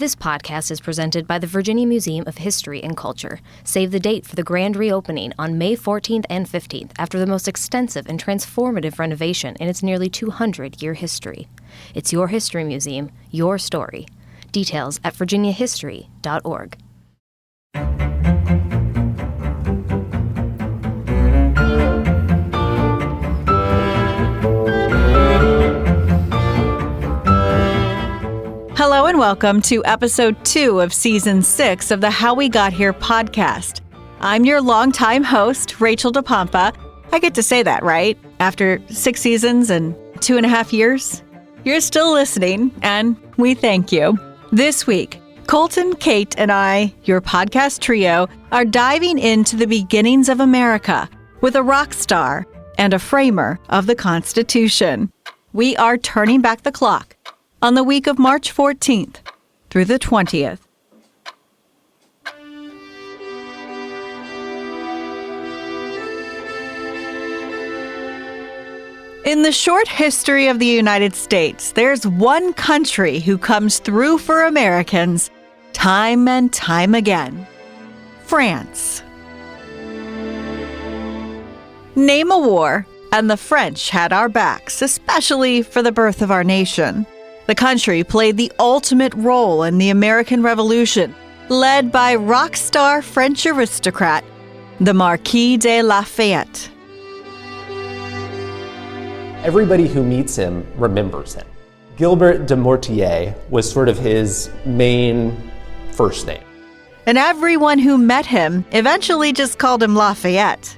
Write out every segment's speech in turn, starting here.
This podcast is presented by the Virginia Museum of History and Culture. Save the date for the grand reopening on May 14th and 15th after the most extensive and transformative renovation in its nearly 200-year history. It's your history museum, your story. Details at virginiahistory.org. Hello and welcome to episode 2 of season 6 of the How We Got Here podcast. I'm your longtime host, Rachel DePompa. I get to say that, right? After 6 seasons and 2.5 years? You're still listening, and we thank you. This week, Colton, Kate, and I, your podcast trio, are diving into the beginnings of America with a rock star and a framer of the Constitution. We are turning back the clock on the week of March 14th through the 20th. In the short history of the United States, there's one country who comes through for Americans time and time again: France. Name a war, and the French had our backs, especially for the birth of our nation. The country played the ultimate role in the American Revolution, led by rock star French aristocrat, the Marquis de Lafayette. Everybody who meets him remembers him. Gilbert de Mortier was sort of his main first name. And everyone who met him eventually just called him Lafayette.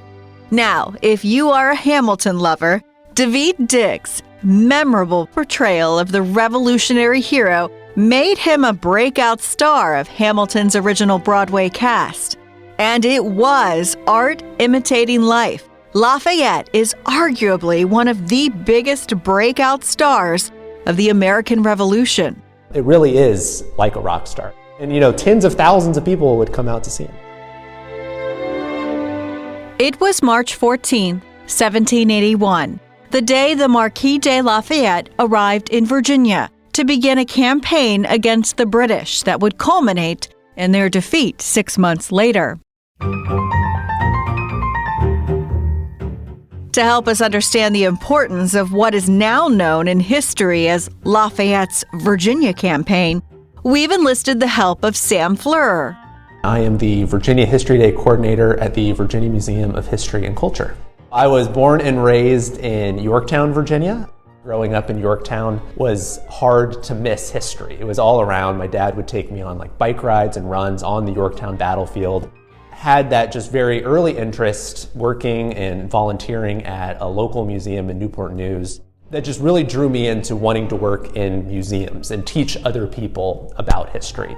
Now, if you are a Hamilton lover, Daveed Diggs' memorable portrayal of the revolutionary hero made him a breakout star of Hamilton's original Broadway cast. And it was art imitating life. Lafayette is arguably one of the biggest breakout stars of the American Revolution. It really is like a rock star. And tens of thousands of people would come out to see him. It was March 14, 1781. The day the Marquis de Lafayette arrived in Virginia to begin a campaign against the British that would culminate in their defeat 6 months later. To help us understand the importance of what is now known in history as Lafayette's Virginia campaign, we've enlisted the help of Sam Fleurer. I am the Virginia History Day coordinator at the Virginia Museum of History and Culture. I was born and raised in Yorktown, Virginia. Growing up in Yorktown was hard to miss history. It was all around. My dad would take me on bike rides and runs on the Yorktown battlefield. Had that just very early interest working and volunteering at a local museum in Newport News that just really drew me into wanting to work in museums and teach other people about history.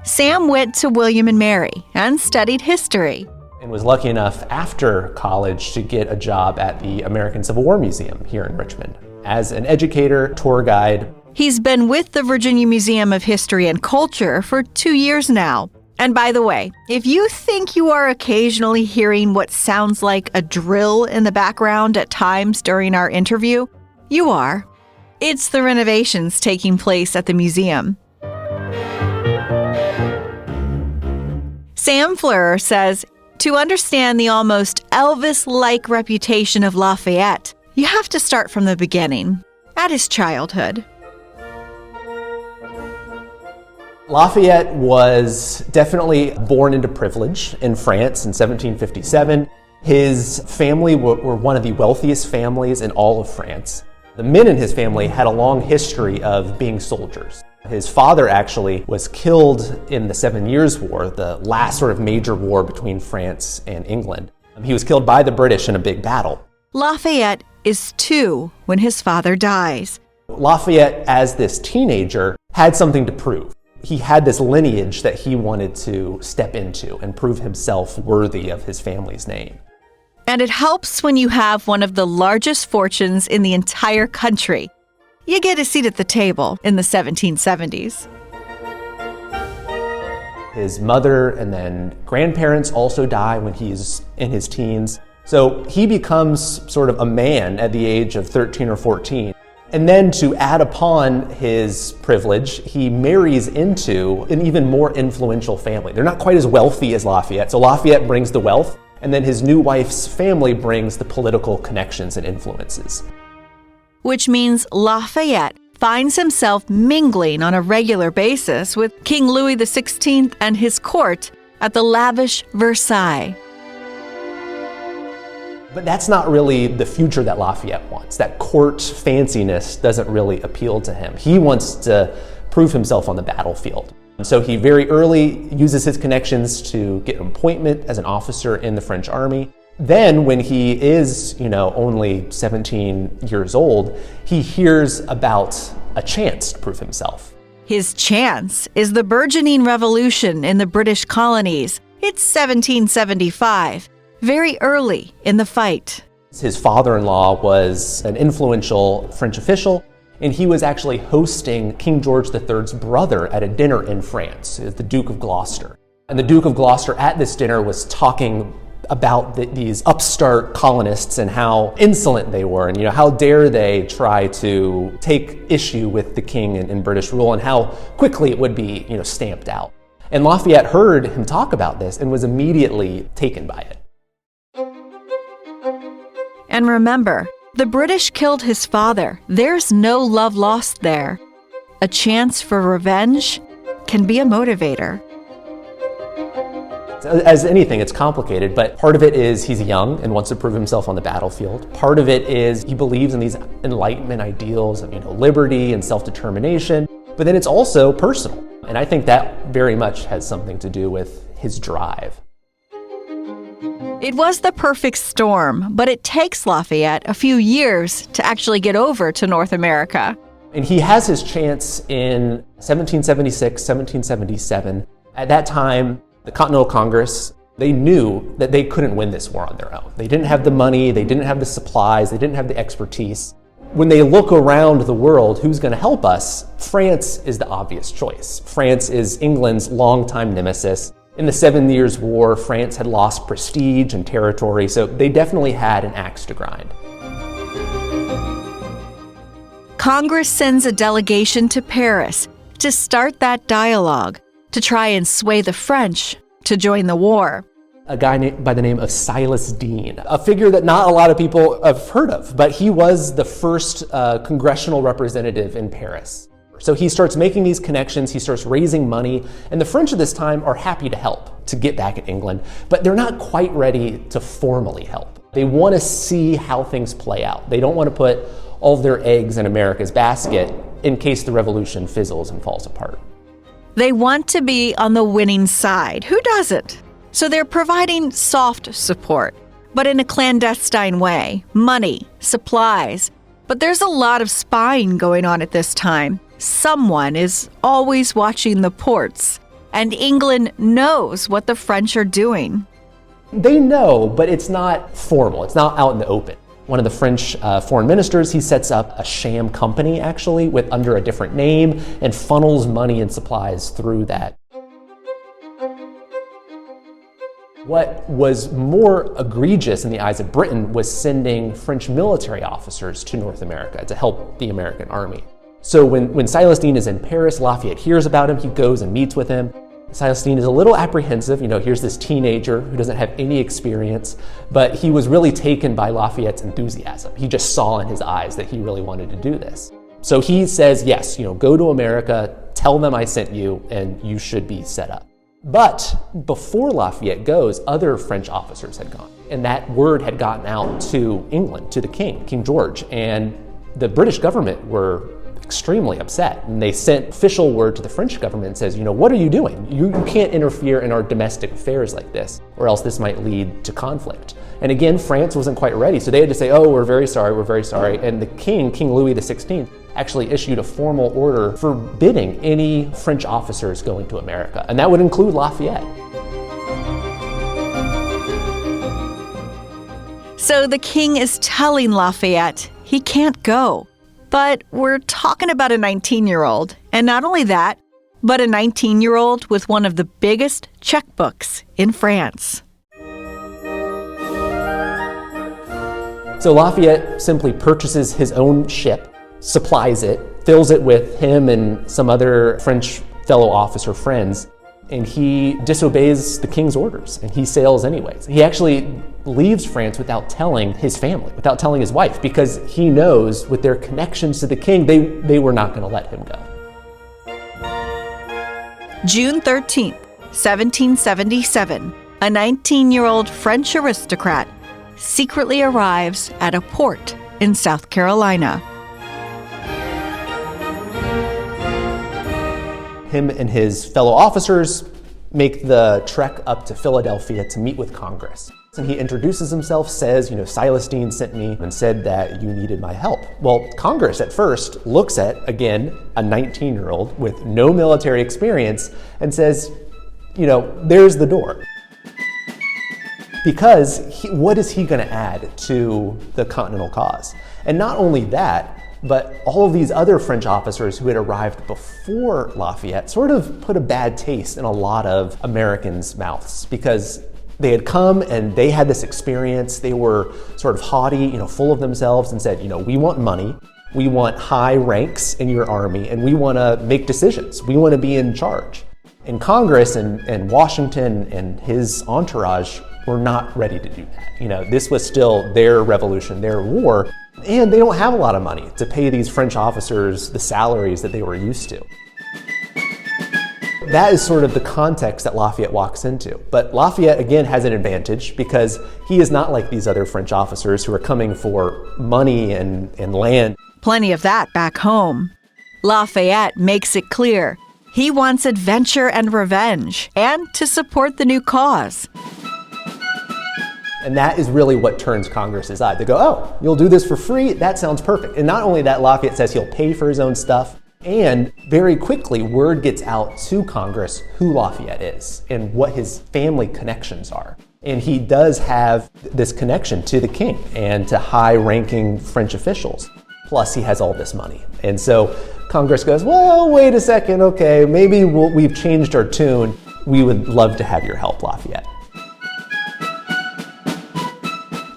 Sam went to William and Mary and studied history. And was lucky enough after college to get a job at the American Civil War Museum here in Richmond as an educator, tour guide. He's been with the Virginia Museum of History and Culture for 2 years now. And by the way, if you think you are occasionally hearing what sounds like a drill in the background at times during our interview, you are. It's the renovations taking place at the museum. Sam Fleurer says, to understand the almost Elvis-like reputation of Lafayette, you have to start from the beginning, at his childhood. Lafayette was definitely born into privilege in France in 1757. His family were one of the wealthiest families in all of France. The men in his family had a long history of being soldiers. His father actually was killed in the 7 Years' War, the last sort of major war between France and England. He was killed by the British in a big battle. Lafayette is 2 when his father dies. Lafayette, as this teenager, had something to prove. He had this lineage that he wanted to step into and prove himself worthy of his family's name. And it helps when you have one of the largest fortunes in the entire country. You get a seat at the table in the 1770s. His mother and then grandparents also die when he's in his teens. So he becomes sort of a man at the age of 13 or 14. And then to add upon his privilege, he marries into an even more influential family. They're not quite as wealthy as Lafayette, so Lafayette brings the wealth, and then his new wife's family brings the political connections and influences. Which means Lafayette finds himself mingling on a regular basis with King Louis XVI and his court at the lavish Versailles. But that's not really the future that Lafayette wants. That court fanciness doesn't really appeal to him. He wants to prove himself on the battlefield. And so he very early uses his connections to get an appointment as an officer in the French army. Then when he is, only 17 years old, he hears about a chance to prove himself. His chance is the burgeoning revolution in the British colonies. It's 1775, very early in the fight. His father-in-law was an influential French official, and he was actually hosting King George III's brother at a dinner in France, the Duke of Gloucester. And the Duke of Gloucester at this dinner was talking about these upstart colonists and how insolent they were, and how dare they try to take issue with the king and British rule, and how quickly it would be stamped out. And Lafayette heard him talk about this and was immediately taken by it. And remember, the British killed his father. There's no love lost there. A chance for revenge can be a motivator. As anything, it's complicated, but part of it is he's young and wants to prove himself on the battlefield. Part of it is he believes in these Enlightenment ideals of liberty and self-determination, but then it's also personal. And I think that very much has something to do with his drive. It was the perfect storm, but it takes Lafayette a few years to actually get over to North America. And he has his chance in 1776, 1777. At that time, the Continental Congress, they knew that they couldn't win this war on their own. They didn't have the money, they didn't have the supplies, they didn't have the expertise. When they look around the world, who's going to help us? France is the obvious choice. France is England's longtime nemesis. In the 7 Years' War, France had lost prestige and territory, so they definitely had an axe to grind. Congress sends a delegation to Paris to start that dialogue, to try and sway the French to join the war. A guy by the name of Silas Deane, a figure that not a lot of people have heard of, but he was the first congressional representative in Paris. So he starts making these connections, he starts raising money, and the French at this time are happy to help to get back at England, but they're not quite ready to formally help. They want to see how things play out. They don't want to put all of their eggs in America's basket in case the revolution fizzles and falls apart. They want to be on the winning side. Who doesn't? So they're providing soft support, but in a clandestine way. Money, supplies. But there's a lot of spying going on at this time. Someone is always watching the ports, and England knows what the French are doing. They know, but it's not formal. It's not out in the open. One of the French foreign ministers, he sets up a sham company, actually, under a different name, and funnels money and supplies through that. What was more egregious in the eyes of Britain was sending French military officers to North America to help the American army. So when Silas Deane is in Paris, Lafayette hears about him, he goes and meets with him. Silas Deane is a little apprehensive. Here's this teenager who doesn't have any experience, but he was really taken by Lafayette's enthusiasm. He just saw in his eyes that he really wanted to do this. So he says, yes, go to America, tell them I sent you, and you should be set up. But before Lafayette goes, other French officers had gone, and that word had gotten out to England, to the king, King George, and the British government were extremely upset. And they sent official word to the French government and says, what are you doing? You can't interfere in our domestic affairs like this, or else this might lead to conflict. And again, France wasn't quite ready, so they had to say, we're very sorry. And the king, King Louis XVI, actually issued a formal order forbidding any French officers going to America, and that would include Lafayette. So the king is telling Lafayette he can't go. But we're talking about a 19-year-old, and not only that, but a 19-year-old with one of the biggest checkbooks in France. So Lafayette simply purchases his own ship, supplies it, fills it with him and some other French fellow officer friends, and he disobeys the king's orders, and he sails anyways. He actually leaves France without telling his family, without telling his wife, because he knows with their connections to the king, they were not going to let him go. June 13th, 1777, a 19-year-old French aristocrat secretly arrives at a port in South Carolina. Him and his fellow officers make the trek up to Philadelphia to meet with Congress. And he introduces himself, says, Silas Deane sent me and said that you needed my help. Well, Congress at first looks at, again, a 19-year-old with no military experience and says, there's the door. Because what is he going to add to the Continental cause? And not only that, but all of these other French officers who had arrived before Lafayette sort of put a bad taste in a lot of Americans' mouths, because they had come and they had this experience. They were sort of haughty, full of themselves, and said, we want money, we want high ranks in your army, and we want to make decisions. We want to be in charge. And Congress and Washington and his entourage were not ready to do that. This was still their revolution, their war, and they don't have a lot of money to pay these French officers the salaries that they were used to. That is sort of the context that Lafayette walks into. But Lafayette, again, has an advantage because he is not like these other French officers who are coming for money and land. Plenty of that back home. Lafayette makes it clear he wants adventure and revenge, and to support the new cause. And that is really what turns Congress's eye. They go, oh, you'll do this for free? That sounds perfect. And not only that, Lafayette says he'll pay for his own stuff. And very quickly, word gets out to Congress who Lafayette is and what his family connections are. And he does have this connection to the king and to high-ranking French officials. Plus, he has all this money. And so Congress goes, well, wait a second, okay, maybe we've changed our tune. We would love to have your help, Lafayette.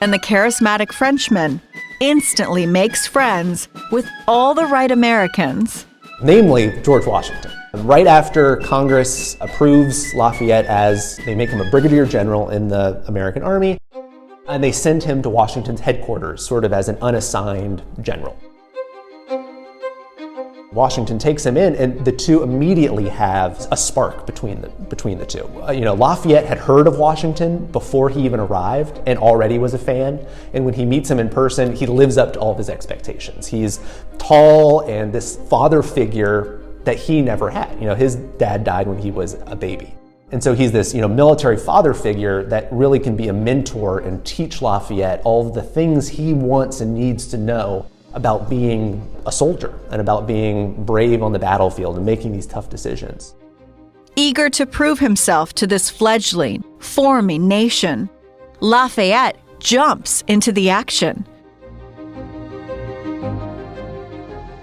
And the charismatic Frenchman instantly makes friends with all the right Americans. Namely, George Washington. Right after Congress approves Lafayette they make him a brigadier general in the American Army, and they send him to Washington's headquarters, sort of as an unassigned general. Washington takes him in, and the two immediately have a spark between the two. Lafayette had heard of Washington before he even arrived and already was a fan. And when he meets him in person, he lives up to all of his expectations. He's tall and this father figure that he never had. His dad died when he was a baby. And so he's this, military father figure that really can be a mentor and teach Lafayette all of the things he wants and needs to know about being a soldier and about being brave on the battlefield and making these tough decisions. Eager to prove himself to this fledgling, forming nation, Lafayette jumps into the action.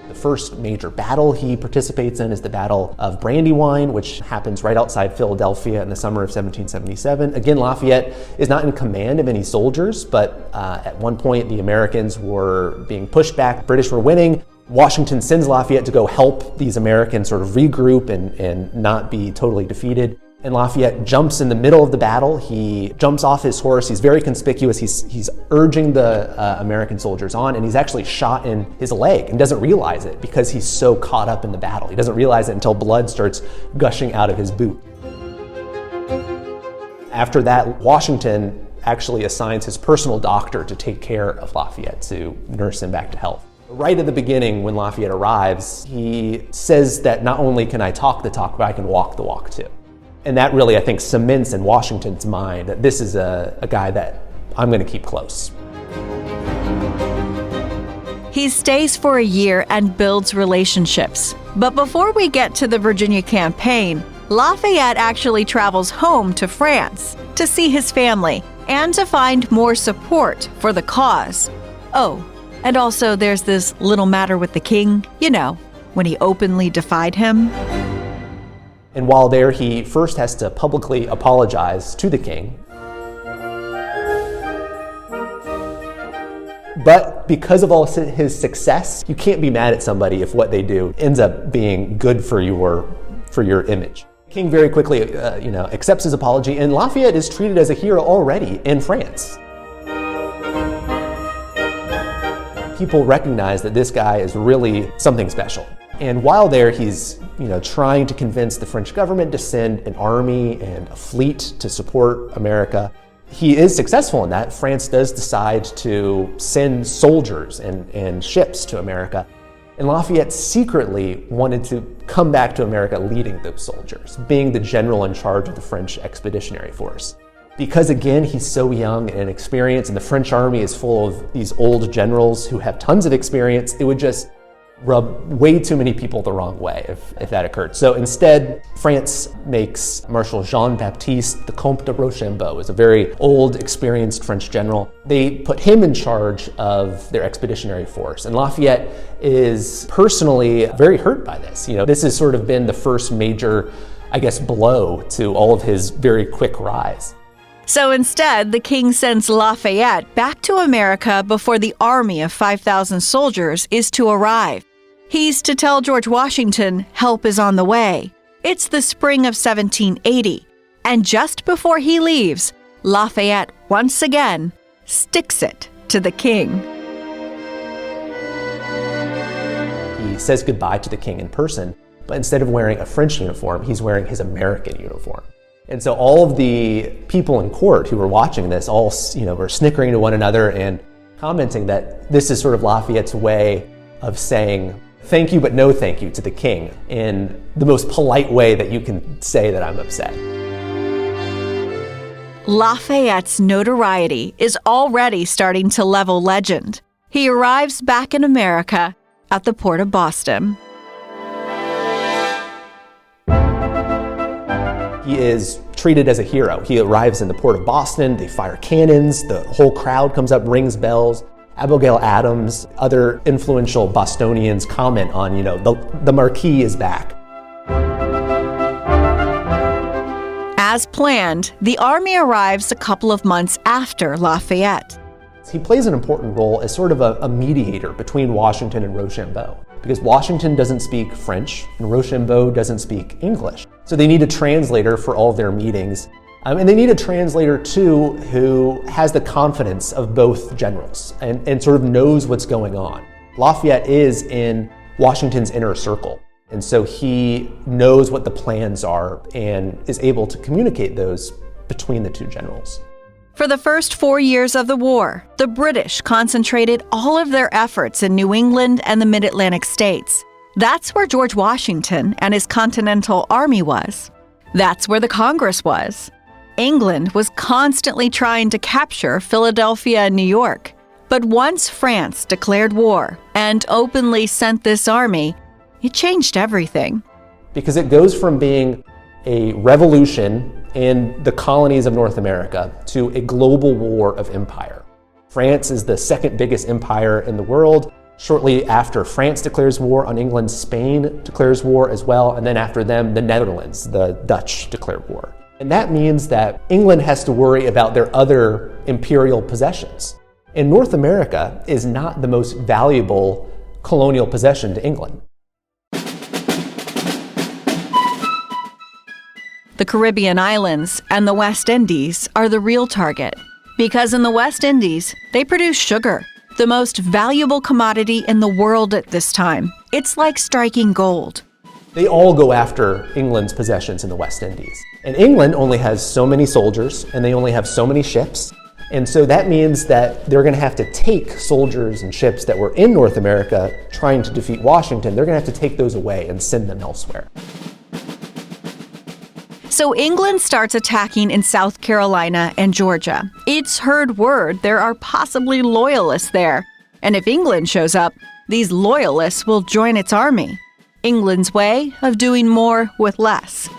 The first major battle he participates in is the Battle of Brandywine, which happens right outside Philadelphia in the summer of 1777. Again, Lafayette is not in command of any soldiers, but at one point the Americans were being pushed back. British were winning. Washington sends Lafayette to go help these Americans sort of regroup and not be totally defeated. And Lafayette jumps in the middle of the battle. He jumps off his horse. He's very conspicuous. He's urging the American soldiers on, and he's actually shot in his leg and doesn't realize it because he's so caught up in the battle. He doesn't realize it until blood starts gushing out of his boot. After that, Washington actually assigns his personal doctor to take care of Lafayette, to nurse him back to health. Right at the beginning, when Lafayette arrives, he says that not only can I talk the talk, but I can walk the walk too. And that really, I think, cements in Washington's mind that this is a guy that I'm going to keep close. He stays for a year and builds relationships. But before we get to the Virginia campaign, Lafayette actually travels home to France to see his family and to find more support for the cause. Oh, and also there's this little matter with the king, when he openly defied him. And while there, he first has to publicly apologize to the king. But because of all his success, you can't be mad at somebody if what they do ends up being good for your image. The king very quickly accepts his apology, and Lafayette is treated as a hero already in France. People recognize that this guy is really something special. And while there, he's trying to convince the French government to send an army and a fleet to support America. He is successful in that. France does decide to send soldiers and ships to America. And Lafayette secretly wanted to come back to America leading those soldiers, being the general in charge of the French expeditionary force. Because again, he's so young and inexperienced, and the French army is full of these old generals who have tons of experience, it would just rub way too many people the wrong way if that occurred. So instead, France makes Marshal Jean-Baptiste the Comte de Rochambeau, is a very old, experienced French general. They put him in charge of their expeditionary force, and Lafayette is personally very hurt by this. This has sort of been the first major, blow to all of his very quick rise. So instead, the king sends Lafayette back to America before the army of 5,000 soldiers is to arrive. He's to tell George Washington help is on the way. It's the spring of 1780, and just before he leaves, Lafayette once again sticks it to the king. He says goodbye to the king in person, but instead of wearing a French uniform, he's wearing his American uniform. And so all of the people in court who were watching this all, were snickering to one another and commenting that this is sort of Lafayette's way of saying thank you but no thank you to the king in the most polite way that you can say that I'm upset. Lafayette's notoriety is already starting to level legend. He arrives back in America at the port of Boston. He is treated as a hero. He arrives in the port of Boston, they fire cannons, the whole crowd comes up, rings bells. Abigail Adams, other influential Bostonians comment on, the Marquis is back. As planned, the army arrives a couple of months after Lafayette. He plays an important role as sort of a mediator between Washington and Rochambeau, because Washington doesn't speak French and Rochambeau doesn't speak English. So they need a translator for all of their meetings. And they need a translator too who has the confidence of both generals and sort of knows what's going on. Lafayette is in Washington's inner circle, and so he knows what the plans are and is able to communicate those between the two generals. For the first 4 years of the war, the British concentrated all of their efforts in New England and the mid-Atlantic states. That's where George Washington and his Continental Army was. That's where the Congress was. England was constantly trying to capture Philadelphia and New York. But once France declared war and openly sent this army, it changed everything. Because it goes from being a revolution in the colonies of North America to a global war of empire. France is the second biggest empire in the world. Shortly after France declares war on England, Spain declares war as well, and then after them, the Netherlands, the Dutch, declare war. And that means that England has to worry about their other imperial possessions. And North America is not the most valuable colonial possession to England. The Caribbean islands and the West Indies are the real target. Because in the West Indies, they produce sugar, the most valuable commodity in the world at this time. It's like striking gold. They all go after England's possessions in the West Indies. And England only has so many soldiers, and they only have so many ships. And so that means that they're going to have to take soldiers and ships that were in North America trying to defeat Washington. They're going to have to take those away and send them elsewhere. So England starts attacking in South Carolina and Georgia. It's heard word there are possibly loyalists there. And if England shows up, these loyalists will join its army. England's way of doing more with less.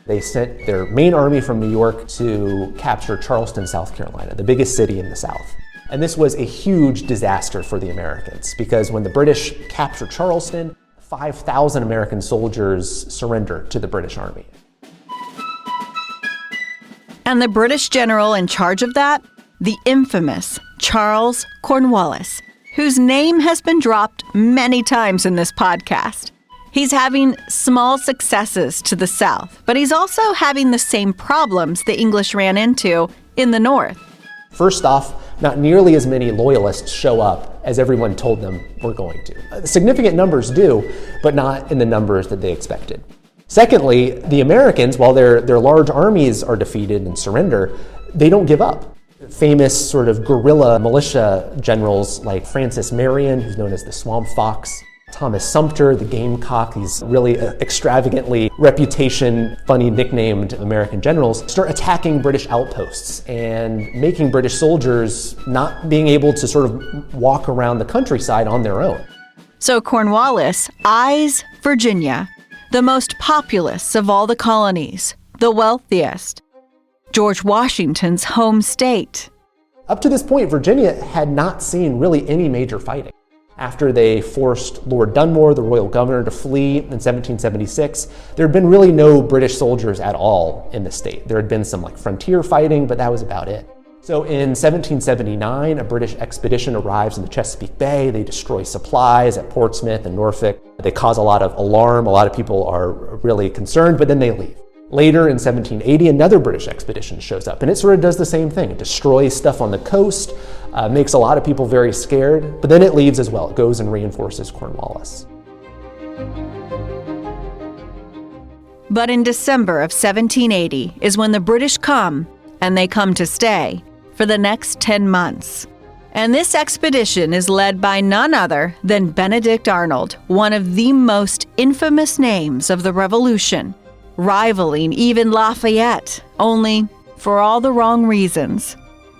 They sent their main army from New York to capture Charleston, South Carolina, the biggest city in the South. And this was a huge disaster for the Americans because when the British captured Charleston, 5,000 American soldiers surrendered to the British Army. And the British general in charge of that the infamous Charles Cornwallis, whose name has been dropped many times in this podcast. He's having small successes to the south, but he's also having the same problems the English ran into in the north. First off, not nearly as many loyalists show up as everyone told them were going to. Significant numbers do, but not in the numbers that they expected. Secondly, the Americans, while their large armies are defeated and surrender, they don't give up. Famous sort of guerrilla militia generals like Francis Marion, who's known as the Swamp Fox, Thomas Sumter, the Gamecock, these really extravagantly reputation, funny nicknamed American generals, start attacking British outposts and making British soldiers not being able to sort of walk around the countryside on their own. So Cornwallis eyes Virginia, the most populous of all the colonies, the wealthiest, George Washington's home state. Up to this point, Virginia had not seen really any major fighting. After they forced Lord Dunmore, the royal governor, to flee in 1776, there had been really no British soldiers at all in the state. There had been some frontier fighting, but that was about it. So in 1779, a British expedition arrives in the Chesapeake Bay. They destroy supplies at Portsmouth and Norfolk. They cause a lot of alarm. A lot of people are really concerned, but then they leave. Later in 1780, another British expedition shows up, and it sort of does the same thing. It destroys stuff on the coast, makes a lot of people very scared, but then it leaves as well. It goes and reinforces Cornwallis. But in December of 1780 is when the British come, and they come to stay, for the next 10 months. And this expedition is led by none other than Benedict Arnold, one of the most infamous names of the Revolution, rivaling even Lafayette, only for all the wrong reasons.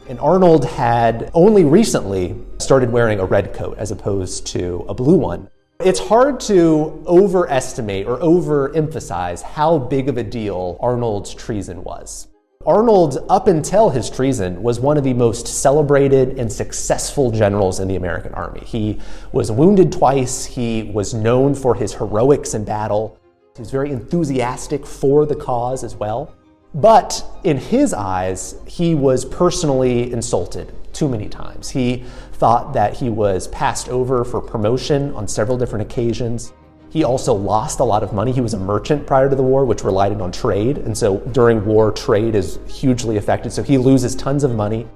And Arnold had only recently started wearing a red coat as opposed to a blue one. It's hard to overestimate or overemphasize how big of a deal Arnold's treason was. Arnold, up until his treason, was one of the most celebrated and successful generals in the American army. He was wounded twice. He was known for his heroics in battle. He was very enthusiastic for the cause as well. But in his eyes, he was personally insulted too many times. He thought that he was passed over for promotion on several different occasions. He also lost a lot of money. He was a merchant prior to the war, which relied on trade. And so during war, trade is hugely affected. So he loses tons of money.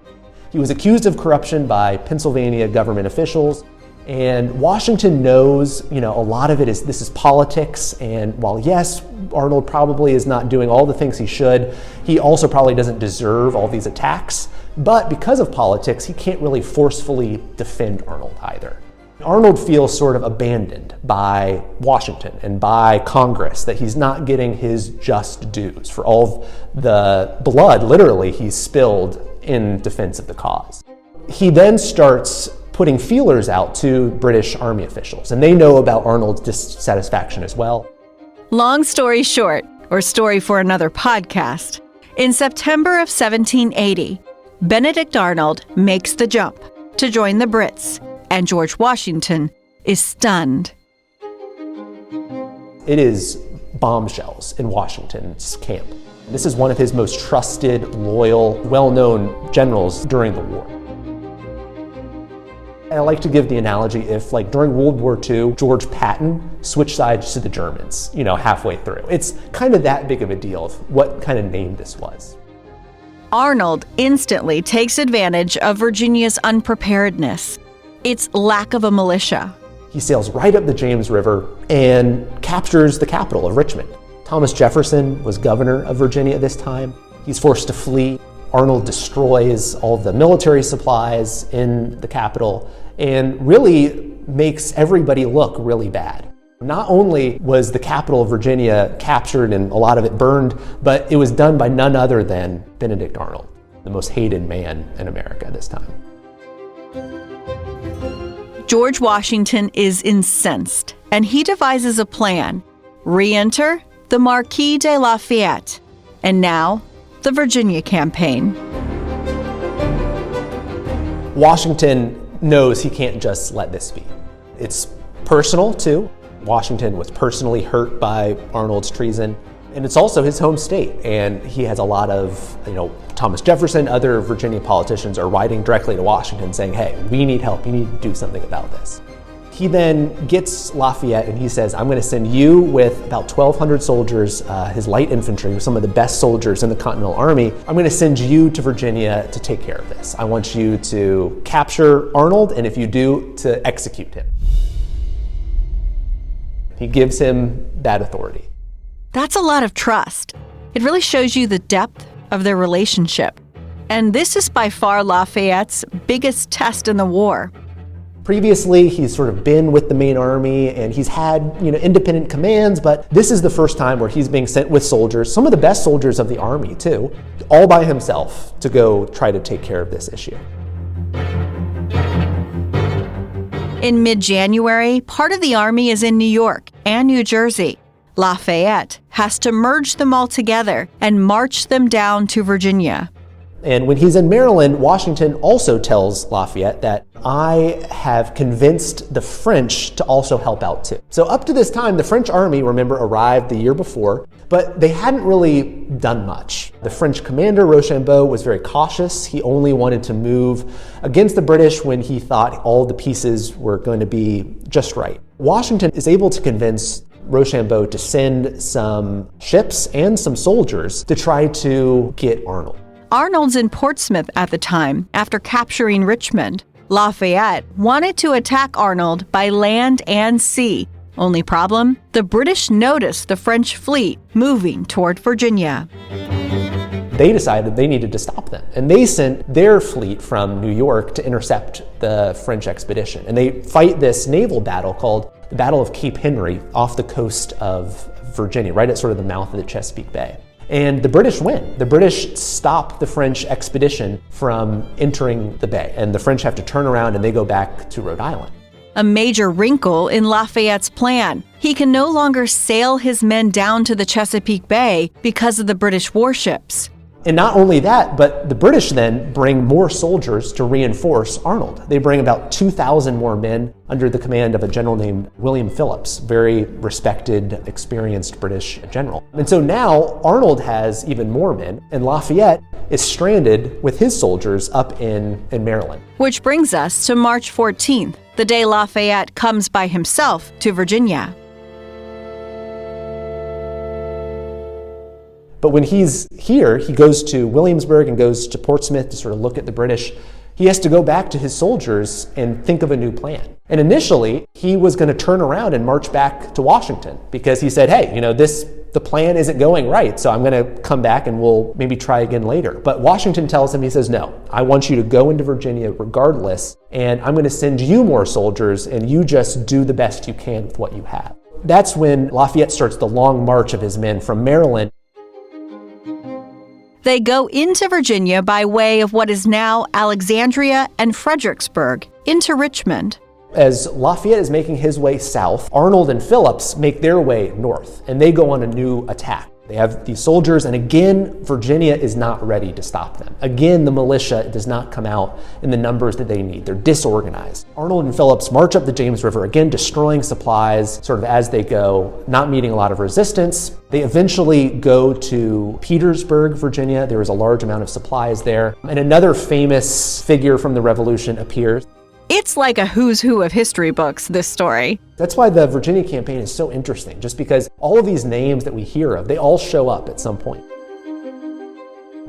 He was accused of corruption by Pennsylvania government officials. And Washington knows, a lot of this is politics. And while yes, Arnold probably is not doing all the things he should, he also probably doesn't deserve all these attacks. But because of politics, he can't really forcefully defend Arnold either. Arnold feels sort of abandoned by Washington and by Congress, that he's not getting his just dues for all of the blood, literally, he's spilled in defense of the cause. He then starts putting feelers out to British army officials, and they know about Arnold's dissatisfaction as well. Long story short, or story for another podcast, in September of 1780, Benedict Arnold makes the jump to join the Brits, and George Washington is stunned. It is bombshells in Washington's camp. This is one of his most trusted, loyal, well-known generals during the war. I like to give the analogy if, during World War II, George Patton switched sides to the Germans, halfway through. It's kind of that big of a deal of what kind of name this was. Arnold instantly takes advantage of Virginia's unpreparedness, its lack of a militia. He sails right up the James River and captures the capital of Richmond. Thomas Jefferson was governor of Virginia at this time. He's forced to flee. Arnold destroys all the military supplies in the capital and really makes everybody look really bad. Not only was the capital of Virginia captured and a lot of it burned, but it was done by none other than Benedict Arnold, the most hated man in America at this time. George Washington is incensed, and he devises a plan. Re-enter the Marquis de Lafayette, and now the Virginia campaign. Washington knows he can't just let this be. It's personal, too. Washington was personally hurt by Arnold's treason. And it's also his home state. And he has a lot of, Thomas Jefferson, other Virginia politicians are writing directly to Washington saying, hey, we need help. You need to do something about this. He then gets Lafayette and he says, I'm going to send you with about 1,200 soldiers, his light infantry, some of the best soldiers in the Continental Army. I'm going to send you to Virginia to take care of this. I want you to capture Arnold, and if you do, to execute him. He gives him that authority. That's a lot of trust. It really shows you the depth of their relationship. And this is by far Lafayette's biggest test in the war. Previously, he's sort of been with the main army and he's had, independent commands, but this is the first time where he's being sent with soldiers, some of the best soldiers of the army too, all by himself to go try to take care of this issue. In mid-January, part of the army is in New York and New Jersey. Lafayette has to merge them all together and march them down to Virginia. And when he's in Maryland, Washington also tells Lafayette that I have convinced the French to also help out too. So up to this time, the French army, remember, arrived the year before, but they hadn't really done much. The French commander, Rochambeau, was very cautious. He only wanted to move against the British when he thought all the pieces were going to be just right. Washington is able to convince Rochambeau to send some ships and some soldiers to try to get Arnold. Arnold's in Portsmouth at the time, after capturing Richmond. Lafayette wanted to attack Arnold by land and sea. Only problem, the British noticed the French fleet moving toward Virginia. They decided they needed to stop them, and they sent their fleet from New York to intercept the French expedition. And they fight this naval battle called the Battle of Cape Henry off the coast of Virginia, right at sort of the mouth of the Chesapeake Bay. And the British win. The British stop the French expedition from entering the bay, and the French have to turn around and they go back to Rhode Island. A major wrinkle in Lafayette's plan. He can no longer sail his men down to the Chesapeake Bay because of the British warships. And not only that, but the British then bring more soldiers to reinforce Arnold. They bring about 2,000 more men under the command of a general named William Phillips, very respected, experienced British general. And so now Arnold has even more men, and Lafayette is stranded with his soldiers up in Maryland. Which brings us to March 14th, the day Lafayette comes by himself to Virginia. But when he's here, he goes to Williamsburg and goes to Portsmouth to sort of look at the British. He has to go back to his soldiers and think of a new plan. And initially, he was going to turn around and march back to Washington because he said, hey, the plan isn't going right, so I'm going to come back and we'll maybe try again later. But Washington tells him, he says, no, I want you to go into Virginia regardless, and I'm going to send you more soldiers, and you just do the best you can with what you have. That's when Lafayette starts the long march of his men from Maryland. They go into Virginia by way of what is now Alexandria and Fredericksburg, into Richmond. As Lafayette is making his way south, Arnold and Phillips make their way north, and they go on a new attack. They have these soldiers, and again, Virginia is not ready to stop them. Again, the militia does not come out in the numbers that they need. They're disorganized. Arnold and Phillips march up the James River, again destroying supplies sort of as they go, not meeting a lot of resistance. They eventually go to Petersburg, Virginia. There was a large amount of supplies there. And another famous figure from the Revolution appears. It's like a who's who of history books, this story. That's why the Virginia campaign is so interesting, just because all of these names that we hear of, they all show up at some point.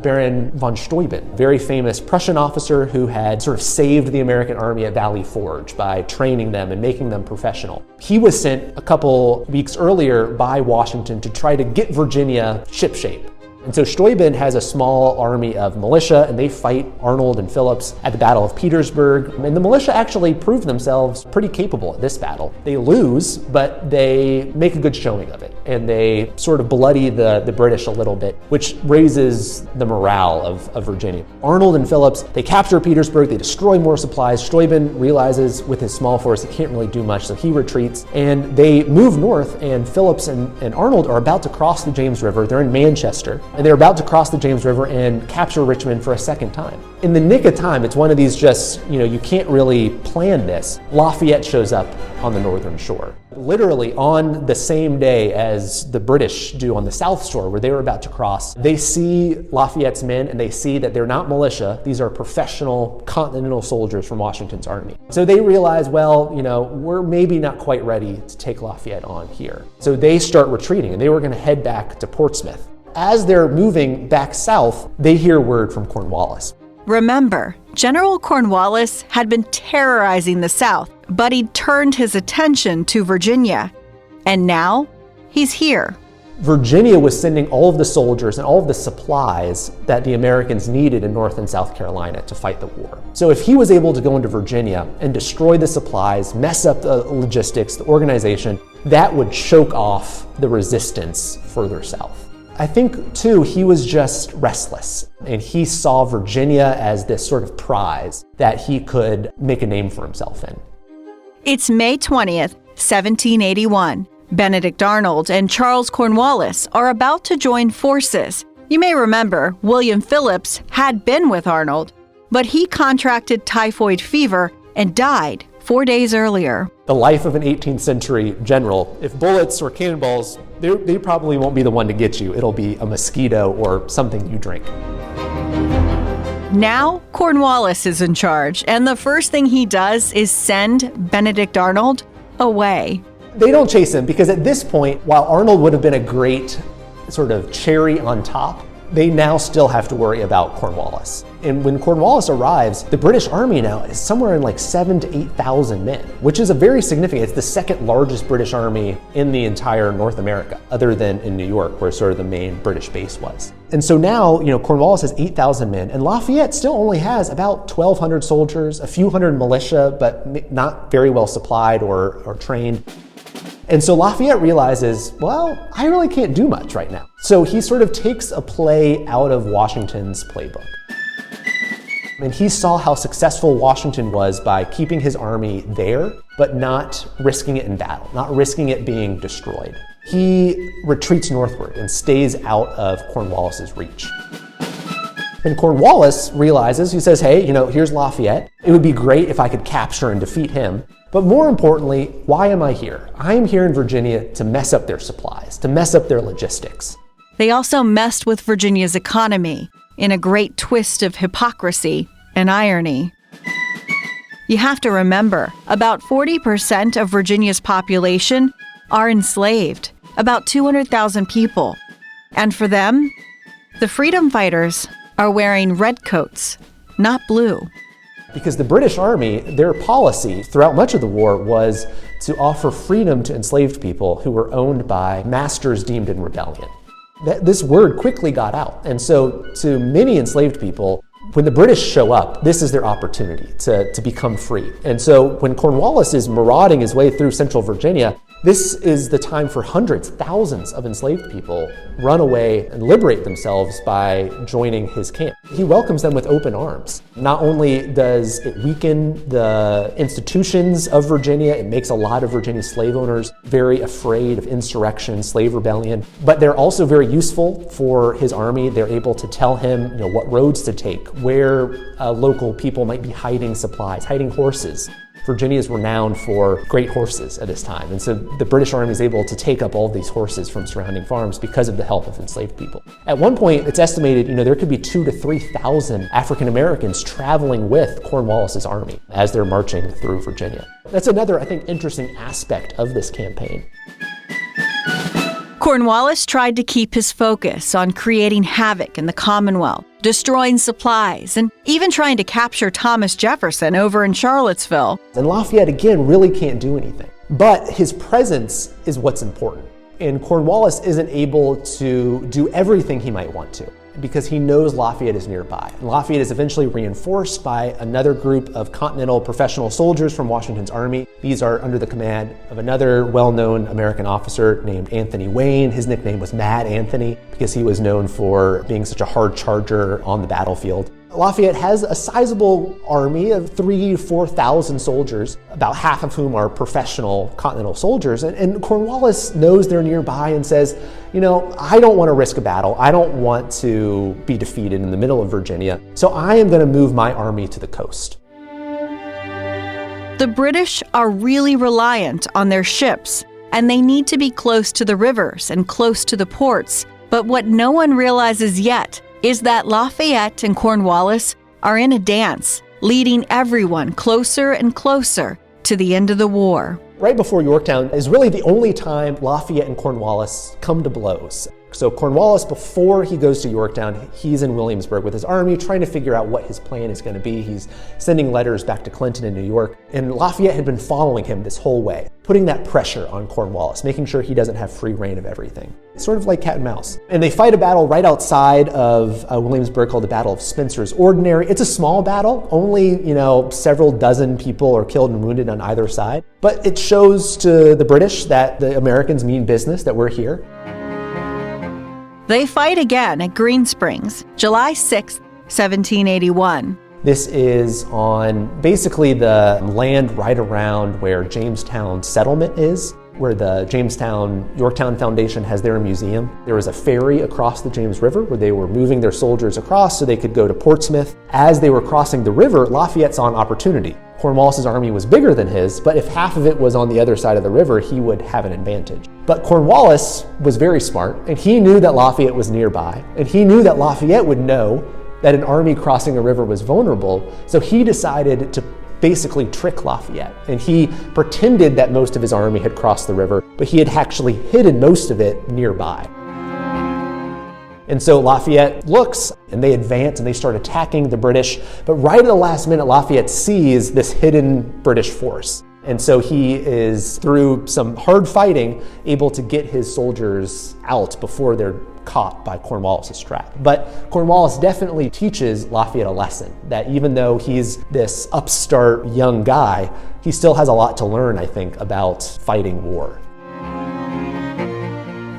Baron von Steuben, very famous Prussian officer who had sort of saved the American army at Valley Forge by training them and making them professional. He was sent a couple weeks earlier by Washington to try to get Virginia shipshape. And so Steuben has a small army of militia, and they fight Arnold and Phillips at the Battle of Petersburg. And the militia actually prove themselves pretty capable at this battle. They lose, but they make a good showing of it. And they sort of bloody the British a little bit, which raises the morale of Virginia. Arnold and Phillips, they capture Petersburg, they destroy more supplies. Steuben realizes with his small force he can't really do much, so he retreats. And they move north, and Phillips and Arnold are about to cross the James River. They're in Manchester. And they're about to cross the James River and capture Richmond for a second time. In the nick of time, it's one of these just, you can't really plan this. Lafayette shows up on the northern shore. Literally on the same day as the British do on the south shore where they were about to cross, they see Lafayette's men and they see that they're not militia. These are professional Continental soldiers from Washington's army. So they realize, well, we're maybe not quite ready to take Lafayette on here. So they start retreating and they were going to head back to Portsmouth. As they're moving back south, they hear word from Cornwallis. Remember, General Cornwallis had been terrorizing the South, but he'd turned his attention to Virginia. And now, he's here. Virginia was sending all of the soldiers and all of the supplies that the Americans needed in North and South Carolina to fight the war. So if he was able to go into Virginia and destroy the supplies, mess up the logistics, the organization, that would choke off the resistance further south. I think, too, he was just restless, and he saw Virginia as this sort of prize that he could make a name for himself in. It's May 20th, 1781. Benedict Arnold and Charles Cornwallis are about to join forces. You may remember William Phillips had been with Arnold, but he contracted typhoid fever and died 4 days earlier. The life of an 18th century general, if bullets or cannonballs, they probably won't be the one to get you. It'll be a mosquito or something you drink. Now, Cornwallis is in charge, and the first thing he does is send Benedict Arnold away. They don't chase him because at this point, while Arnold would have been a great sort of cherry on top, they now still have to worry about Cornwallis. And when Cornwallis arrives, the British Army now is somewhere in like 7,000 to 8,000 men, which is a very significant, it's the second largest British army in the entire North America, other than in New York, where sort of the main British base was. And so now, Cornwallis has 8,000 men, and Lafayette still only has about 1,200 soldiers, a few hundred militia, but not very well supplied or trained. And so Lafayette realizes, well, I really can't do much right now. So he sort of takes a play out of Washington's playbook. And he saw how successful Washington was by keeping his army there, but not risking it in battle, not risking it being destroyed. He retreats northward and stays out of Cornwallis's reach. And Cornwallis realizes, he says, hey, here's Lafayette. It would be great if I could capture and defeat him. But more importantly, why am I here? I am here in Virginia to mess up their supplies, to mess up their logistics. They also messed with Virginia's economy in a great twist of hypocrisy and irony. You have to remember, about 40% of Virginia's population are enslaved, about 200,000 people. And for them, the freedom fighters are wearing red coats, not blue. Because the British Army, their policy throughout much of the war was to offer freedom to enslaved people who were owned by masters deemed in rebellion. This word quickly got out. And so to many enslaved people, when the British show up, this is their opportunity to become free. And so when Cornwallis is marauding his way through central Virginia, this is the time for hundreds, thousands of enslaved people run away and liberate themselves by joining his camp. He welcomes them with open arms. Not only does it weaken the institutions of Virginia, it makes a lot of Virginia slave owners very afraid of insurrection, slave rebellion, but they're also very useful for his army. They're able to tell him, what roads to take, where local people might be hiding supplies, hiding horses. Virginia is renowned for great horses at this time. And so the British Army is able to take up all of these horses from surrounding farms because of the help of enslaved people. At one point, it's estimated, there could be 2,000 to 3,000 African Americans traveling with Cornwallis's army as they're marching through Virginia. That's another, I think, interesting aspect of this campaign. Cornwallis tried to keep his focus on creating havoc in the Commonwealth, destroying supplies, and even trying to capture Thomas Jefferson over in Charlottesville. And Lafayette, again, really can't do anything. But his presence is what's important. And Cornwallis isn't able to do everything he might want to because he knows Lafayette is nearby. And Lafayette is eventually reinforced by another group of Continental professional soldiers from Washington's army. These are under the command of another well-known American officer named Anthony Wayne. His nickname was Mad Anthony because he was known for being such a hard charger on the battlefield. Lafayette has a sizable army of 3,000 to 4,000 soldiers, about half of whom are professional Continental soldiers. And Cornwallis knows they're nearby and says, I don't want to risk a battle. I don't want to be defeated in the middle of Virginia. So I am going to move my army to the coast. The British are really reliant on their ships, and they need to be close to the rivers and close to the ports. But what no one realizes yet is that Lafayette and Cornwallis are in a dance, leading everyone closer and closer to the end of the war. Right before Yorktown is really the only time Lafayette and Cornwallis come to blows. So Cornwallis, before he goes to Yorktown, he's in Williamsburg with his army trying to figure out what his plan is going to be. He's sending letters back to Clinton in New York, and Lafayette had been following him this whole way, putting that pressure on Cornwallis, making sure he doesn't have free reign of everything. It's sort of like cat and mouse. And they fight a battle right outside of Williamsburg called the Battle of Spencer's Ordinary. It's a small battle. Only, several dozen people are killed and wounded on either side. But it shows to the British that the Americans mean business, that we're here. They fight again at Green Springs, July 6, 1781. This is on basically the land right around where Jamestown settlement is, where the Yorktown Foundation has their museum. There was a ferry across the James River where they were moving their soldiers across so they could go to Portsmouth. As they were crossing the river, Lafayette saw an opportunity. Cornwallis' army was bigger than his, but if half of it was on the other side of the river, he would have an advantage. But Cornwallis was very smart, and he knew that Lafayette was nearby, and he knew that Lafayette would know that an army crossing a river was vulnerable, so he decided to basically trick Lafayette. And he pretended that most of his army had crossed the river, but he had actually hidden most of it nearby. And so Lafayette looks, and they advance, and they start attacking the British. But right at the last minute, Lafayette sees this hidden British force. And so he is, through some hard fighting, able to get his soldiers out before they're caught by Cornwallis' trap. But Cornwallis definitely teaches Lafayette a lesson, that even though he's this upstart young guy, he still has a lot to learn, I think, about fighting war.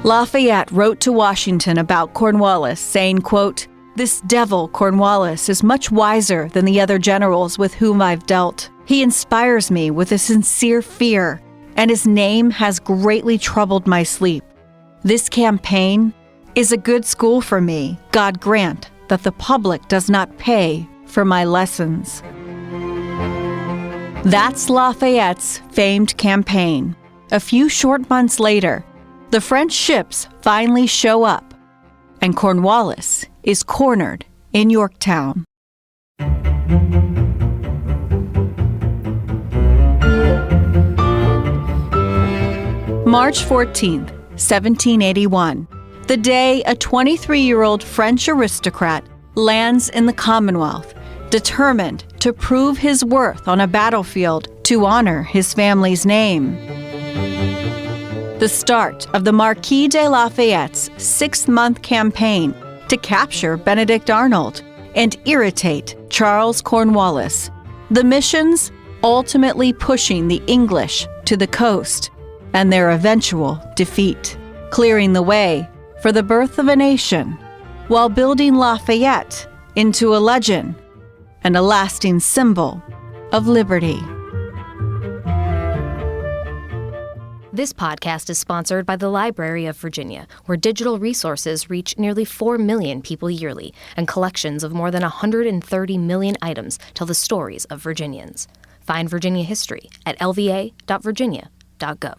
Lafayette wrote to Washington about Cornwallis, saying, quote, "This devil Cornwallis is much wiser than the other generals with whom I've dealt. He inspires me with a sincere fear, and his name has greatly troubled my sleep. This campaign is a good school for me. God grant that the public does not pay for my lessons." That's Lafayette's famed campaign. A few short months later, the French ships finally show up, and Cornwallis is cornered in Yorktown. March 14th, 1781, the day a 23-year-old French aristocrat lands in the Commonwealth, determined to prove his worth on a battlefield to honor his family's name. The start of the Marquis de Lafayette's 6-month campaign to capture Benedict Arnold and irritate Charles Cornwallis. The missions ultimately pushing the English to the coast and their eventual defeat, clearing the way for the birth of a nation while building Lafayette into a legend and a lasting symbol of liberty. This podcast is sponsored by the Library of Virginia, where digital resources reach nearly 4 million people yearly, and collections of more than 130 million items tell the stories of Virginians. Find Virginia history at lva.virginia.gov.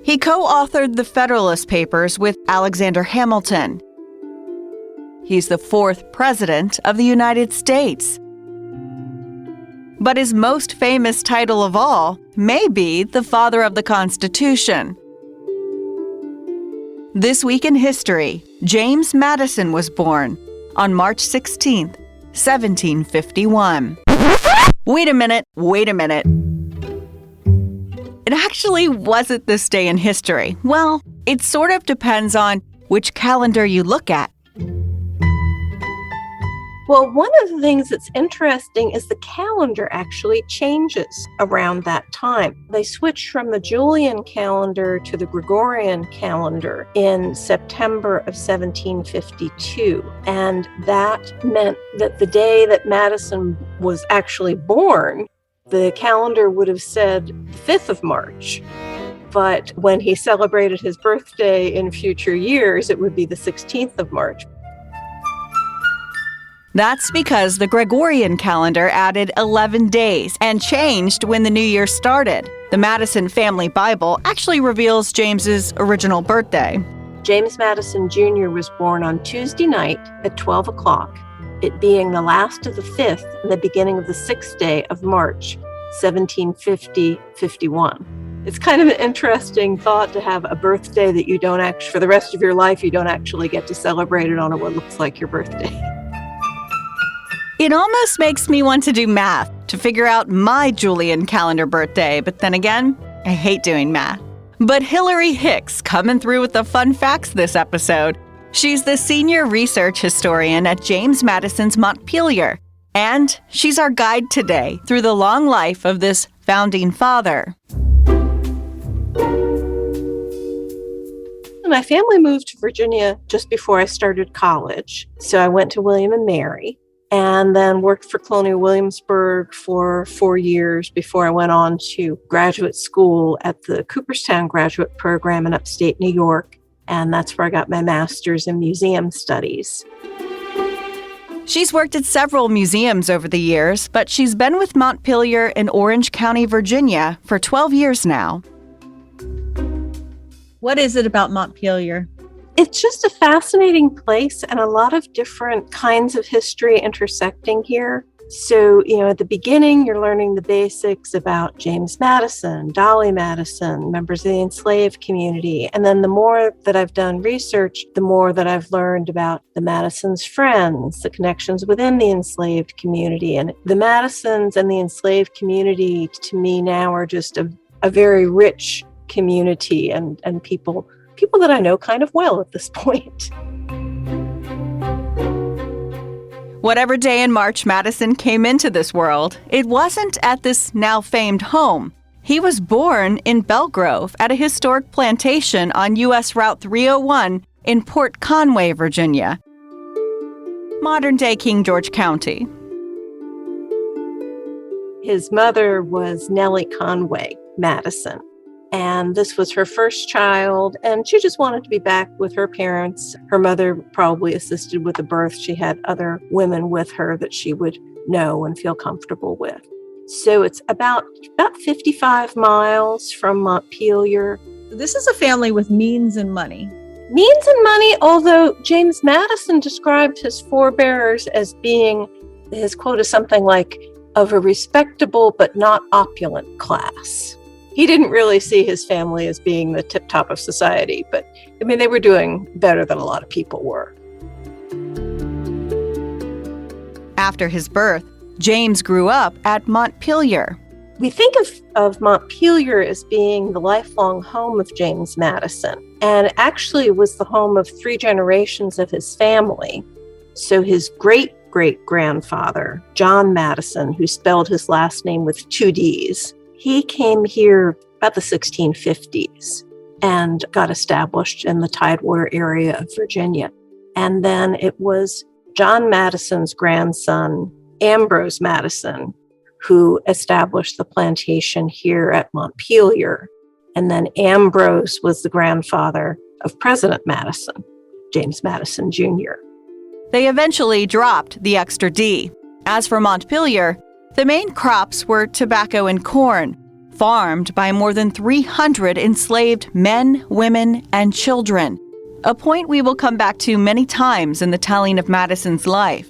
He co-authored the Federalist Papers with Alexander Hamilton. He's the 4th President of the United States. But his most famous title of all may be the Father of the Constitution. This week in history, James Madison was born on March 16, 1751. Wait a minute. It actually wasn't this day in history. Well, it sort of depends on which calendar you look at. Well, one of the things that's interesting is the calendar actually changes around that time. They switched from the Julian calendar to the Gregorian calendar in September of 1752. And that meant that the day that Madison was actually born, the calendar would have said the 5th of March. But when he celebrated his birthday in future years, it would be the 16th of March. That's because the Gregorian calendar added 11 days and changed when the new year started. The Madison Family Bible actually reveals James's original birthday. James Madison Jr. was born on Tuesday night at 12 o'clock, it being the last of the 5th and the beginning of the 6th day of March, 1750-51. It's kind of an interesting thought to have a birthday that you don't actually, for the rest of your life, you don't actually get to celebrate it on what looks like your birthday. It almost makes me want to do math to figure out my Julian calendar birthday, but then again, I hate doing math. But Hillary Hicks coming through with the fun facts this episode. She's the senior research historian at James Madison's Montpelier, and she's our guide today through the long life of this founding father. My family moved to Virginia just before I started college, so I went to William and Mary, and then worked for Colonial Williamsburg for 4 years before I went on to graduate school at the Cooperstown Graduate Program in upstate New York. And that's where I got my master's in museum studies. She's worked at several museums over the years, but she's been with Montpelier in Orange County, Virginia for 12 years now. What is it about Montpelier? It's just a fascinating place and a lot of different kinds of history intersecting here. So, at the beginning, you're learning the basics about James Madison, Dolly Madison, members of the enslaved community. And then the more that I've done research, the more that I've learned about the Madison's friends, the connections within the enslaved community. And the Madisons and the enslaved community, to me now, are just a very rich community and people that I know kind of well at this point. Whatever day in March Madison came into this world, it wasn't at this now famed home. He was born in Belgrove at a historic plantation on U.S. Route 301 in Port Conway, Virginia, modern-day King George County. His mother was Nellie Conway Madison. And this was her first child, and she just wanted to be back with her parents. Her mother probably assisted with the birth. She had other women with her that she would know and feel comfortable with. So it's about 55 miles from Montpelier. This is a family with means and money. Means and money, although James Madison described his forebears as being, his quote is something like, of a respectable but not opulent class. He didn't really see his family as being the tip top of society, but they were doing better than a lot of people were. After his birth, James grew up at Montpelier. We think of Montpelier as being the lifelong home of James Madison, and actually was the home of 3 generations of his family. So his great-great-grandfather, John Madison, who spelled his last name with 2 Ds, he came here about the 1650s and got established in the Tidewater area of Virginia. And then it was John Madison's grandson, Ambrose Madison, who established the plantation here at Montpelier. And then Ambrose was the grandfather of President Madison, James Madison Jr. They eventually dropped the extra D. As for Montpelier, the main crops were tobacco and corn, farmed by more than 300 enslaved men, women, and children, a point we will come back to many times in the telling of Madison's life.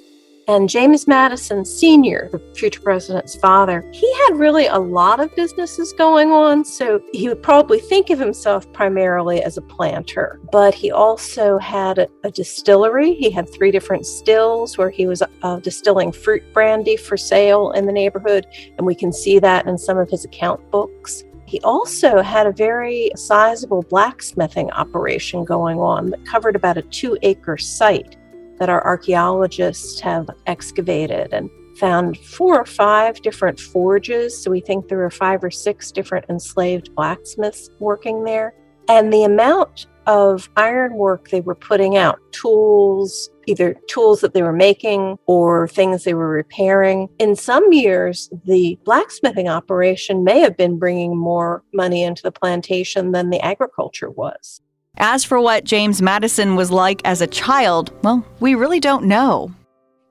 And James Madison Sr., the future president's father, he had really a lot of businesses going on, so he would probably think of himself primarily as a planter. But he also had a distillery. He had 3 different stills where he was distilling fruit brandy for sale in the neighborhood, and we can see that in some of his account books. He also had a very sizable blacksmithing operation going on that covered about a 2-acre site. that our archaeologists have excavated and found 4 or 5 different forges. So we think there were 5 or 6 different enslaved blacksmiths working there. And the amount of ironwork they were putting out, tools, either tools that they were making or things they were repairing. In some years, the blacksmithing operation may have been bringing more money into the plantation than the agriculture was. As for what James Madison was like as a child, well, we really don't know.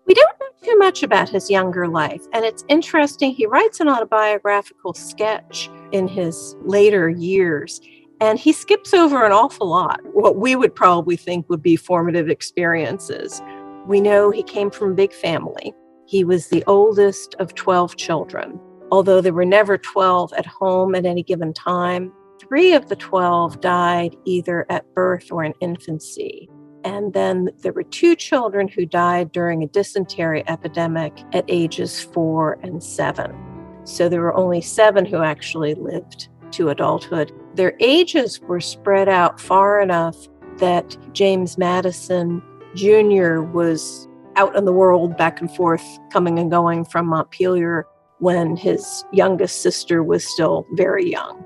We don't know too much about his younger life, and it's interesting. He writes an autobiographical sketch in his later years, and he skips over an awful lot, what we would probably think would be formative experiences. We know he came from a big family. He was the oldest of 12 children, although there were never 12 at home at any given time. 3 of the 12 died either at birth or in infancy. And then there were 2 children who died during a dysentery epidemic at ages 4 and 7. So there were only 7 who actually lived to adulthood. Their ages were spread out far enough that James Madison Jr. was out in the world back and forth, coming and going from Montpelier when his youngest sister was still very young.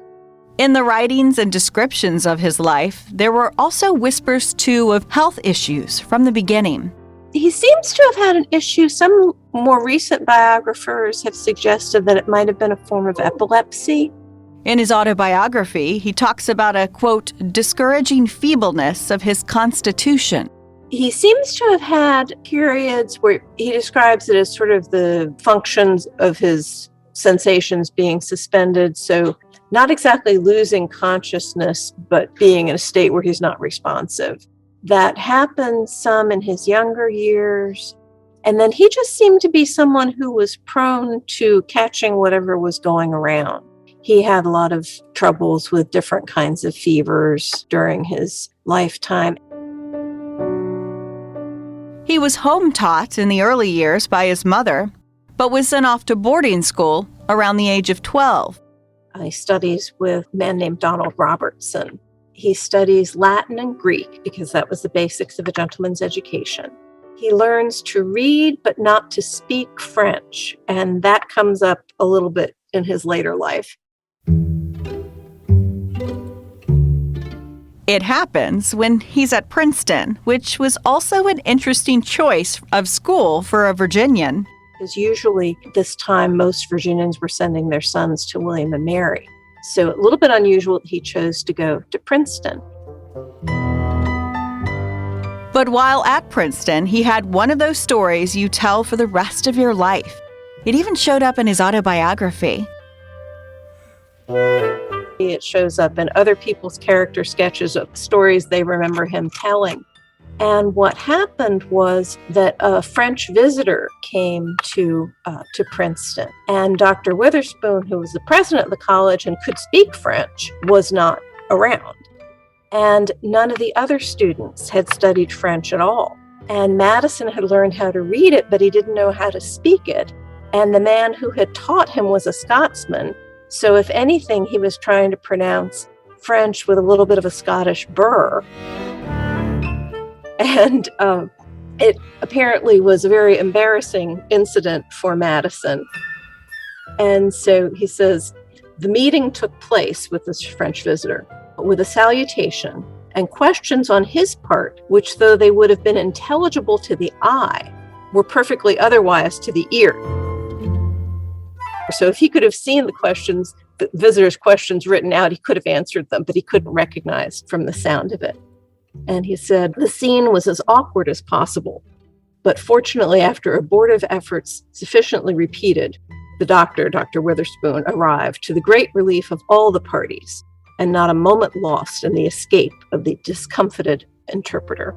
In the writings and descriptions of his life, there were also whispers, too, of health issues from the beginning. He seems to have had an issue. Some more recent biographers have suggested that it might have been a form of epilepsy. In his autobiography, he talks about a, quote, discouraging feebleness of his constitution. He seems to have had periods where he describes it as sort of the functions of his sensations being suspended. So not exactly losing consciousness, but being in a state where he's not responsive. That happened some in his younger years. And then he just seemed to be someone who was prone to catching whatever was going around. He had a lot of troubles with different kinds of fevers during his lifetime. He was home taught in the early years by his mother, but was sent off to boarding school around the age of 12. He studies with a man named Donald Robertson. He studies Latin and Greek because that was the basics of a gentleman's education. He learns to read but not to speak French, and that comes up a little bit in his later life. It happens when he's at Princeton, which was also an interesting choice of school for a Virginian. Because usually this time, most Virginians were sending their sons to William and Mary. So a little bit unusual that he chose to go to Princeton. But while at Princeton, he had one of those stories you tell for the rest of your life. It even showed up in his autobiography. It shows up in other people's character sketches of stories they remember him telling. And what happened was that a French visitor came to Princeton, and Dr. Witherspoon, who was the president of the college and could speak French, was not around. And none of the other students had studied French at all. And Madison had learned how to read it, but he didn't know how to speak it. And the man who had taught him was a Scotsman. So if anything, he was trying to pronounce French with a little bit of a Scottish burr. And it apparently was a very embarrassing incident for Madison. And so he says, the meeting took place with this French visitor with a salutation and questions on his part, which though they would have been intelligible to the eye, were perfectly otherwise to the ear. So if he could have seen the visitor's questions written out, he could have answered them, but he couldn't recognize from the sound of it. And he said, the scene was as awkward as possible. But fortunately, after abortive efforts sufficiently repeated, the doctor, Dr. Witherspoon, arrived to the great relief of all the parties, and not a moment lost in the escape of the discomfited interpreter.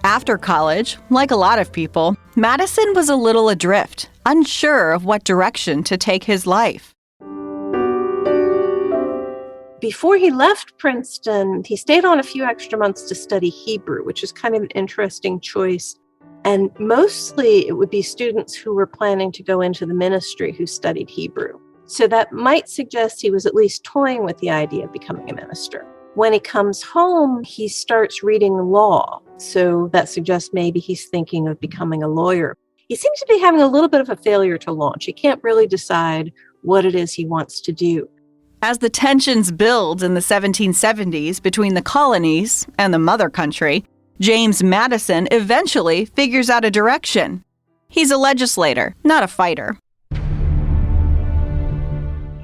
After college, like a lot of people, Madison was a little adrift, unsure of what direction to take his life. Before he left Princeton, he stayed on a few extra months to study Hebrew, which is kind of an interesting choice. And mostly it would be students who were planning to go into the ministry who studied Hebrew. So that might suggest he was at least toying with the idea of becoming a minister. When he comes home, he starts reading law. So that suggests maybe he's thinking of becoming a lawyer. He seems to be having a little bit of a failure to launch. He can't really decide what it is he wants to do. As the tensions build in the 1770s between the colonies and the mother country, James Madison eventually figures out a direction. He's a legislator, not a fighter.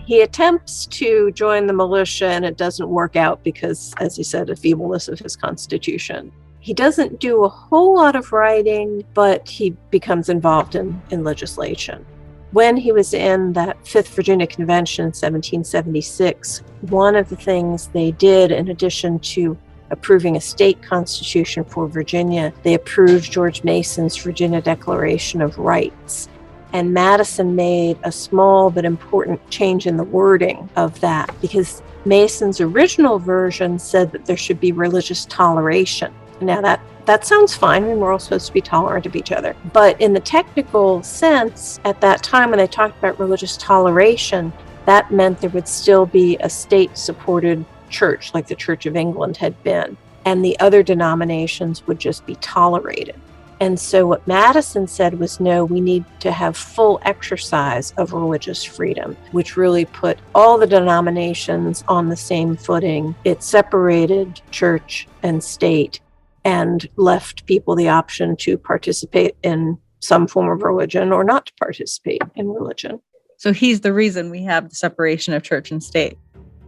He attempts to join the militia, and it doesn't work out because, as he said, the feebleness of his constitution. He doesn't do a whole lot of writing, but he becomes involved in legislation. When he was in that 5th Virginia Convention in 1776, one of the things they did, in addition to approving a state constitution for Virginia, they approved George Mason's Virginia Declaration of Rights. And Madison made a small but important change in the wording of that, because Mason's original version said that there should be religious toleration. Now that sounds fine. I mean, we're all supposed to be tolerant of each other. But in the technical sense, at that time when they talked about religious toleration, that meant there would still be a state-supported church like the Church of England had been, and the other denominations would just be tolerated. And so what Madison said was, no, we need to have full exercise of religious freedom, which really put all the denominations on the same footing. It separated church and state and left people the option to participate in some form of religion or not to participate in religion. So he's the reason we have the separation of church and state.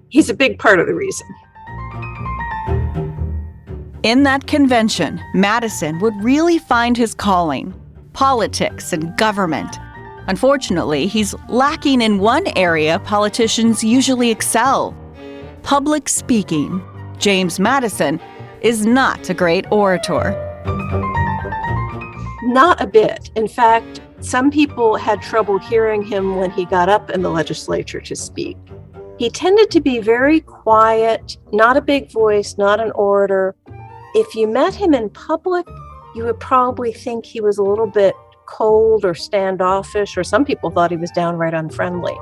He's a big part of the reason. In that convention, Madison would really find his calling: politics and government. Unfortunately, he's lacking in one area politicians usually excel: public speaking. James Madison is not a great orator. Not a bit. In fact, some people had trouble hearing him when he got up in the legislature to speak. He tended to be very quiet, not a big voice, not an orator. If you met him in public, you would probably think he was a little bit cold or standoffish, or some people thought he was downright unfriendly.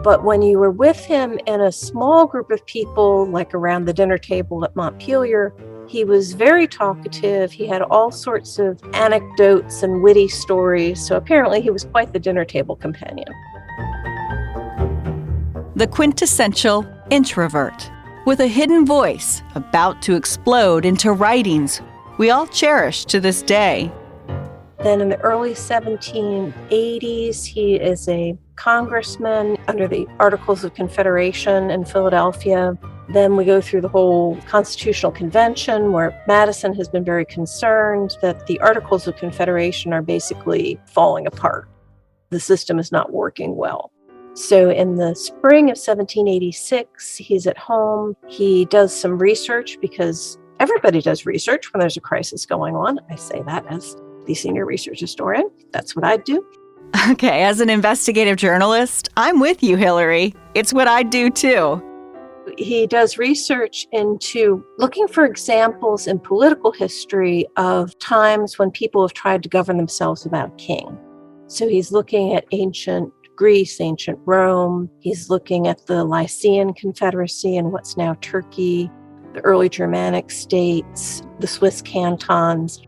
But when you were with him in a small group of people, like around the dinner table at Montpelier, he was very talkative. He had all sorts of anecdotes and witty stories, so apparently he was quite the dinner table companion. The quintessential introvert, with a hidden voice about to explode into writings we all cherish to this day. Then in the early 1780s, he is a congressman under the Articles of Confederation in Philadelphia. Then we go through the whole Constitutional Convention, where Madison has been very concerned that the Articles of Confederation are basically falling apart. The system is not working well. So in the spring of 1786, he's at home. He does some research, because everybody does research when there's a crisis going on. I say that as the senior research historian. That's what I do. Okay, as an investigative journalist, I'm with you, Hillary. It's what I do too. He does research into looking for examples in political history of times when people have tried to govern themselves without king. So he's looking at ancient Greece, ancient Rome. He's looking at the Lycian Confederacy in what's now Turkey, the early Germanic states, the Swiss cantons.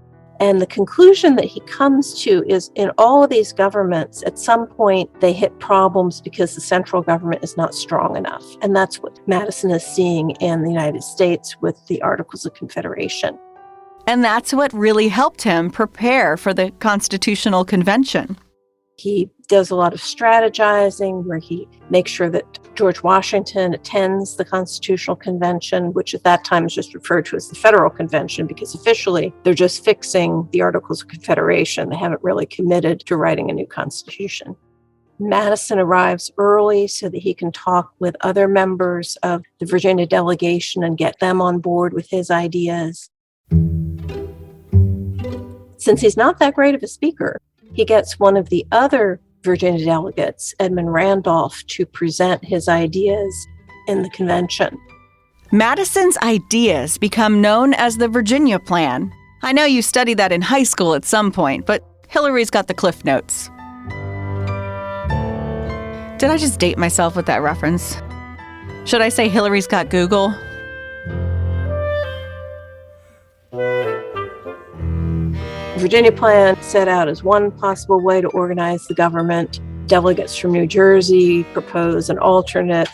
And the conclusion that he comes to is, in all of these governments, at some point they hit problems because the central government is not strong enough. And that's what Madison is seeing in the United States with the Articles of Confederation. And that's what really helped him prepare for the Constitutional Convention. He does a lot of strategizing where he makes sure that George Washington attends the Constitutional Convention, which at that time is just referred to as the Federal Convention, because officially they're just fixing the Articles of Confederation. They haven't really committed to writing a new constitution. Madison arrives early so that he can talk with other members of the Virginia delegation and get them on board with his ideas. Since he's not that great of a speaker, he gets one of the other Virginia delegates, Edmund Randolph, to present his ideas in the convention. Madison's ideas become known as the Virginia Plan. I know you studied that in high school at some point, but Hillary's got the Cliff Notes. Did I just date myself with that reference? Should I say Hillary's got Google? Virginia Plan set out as one possible way to organize the government. Delegates from New Jersey propose an alternate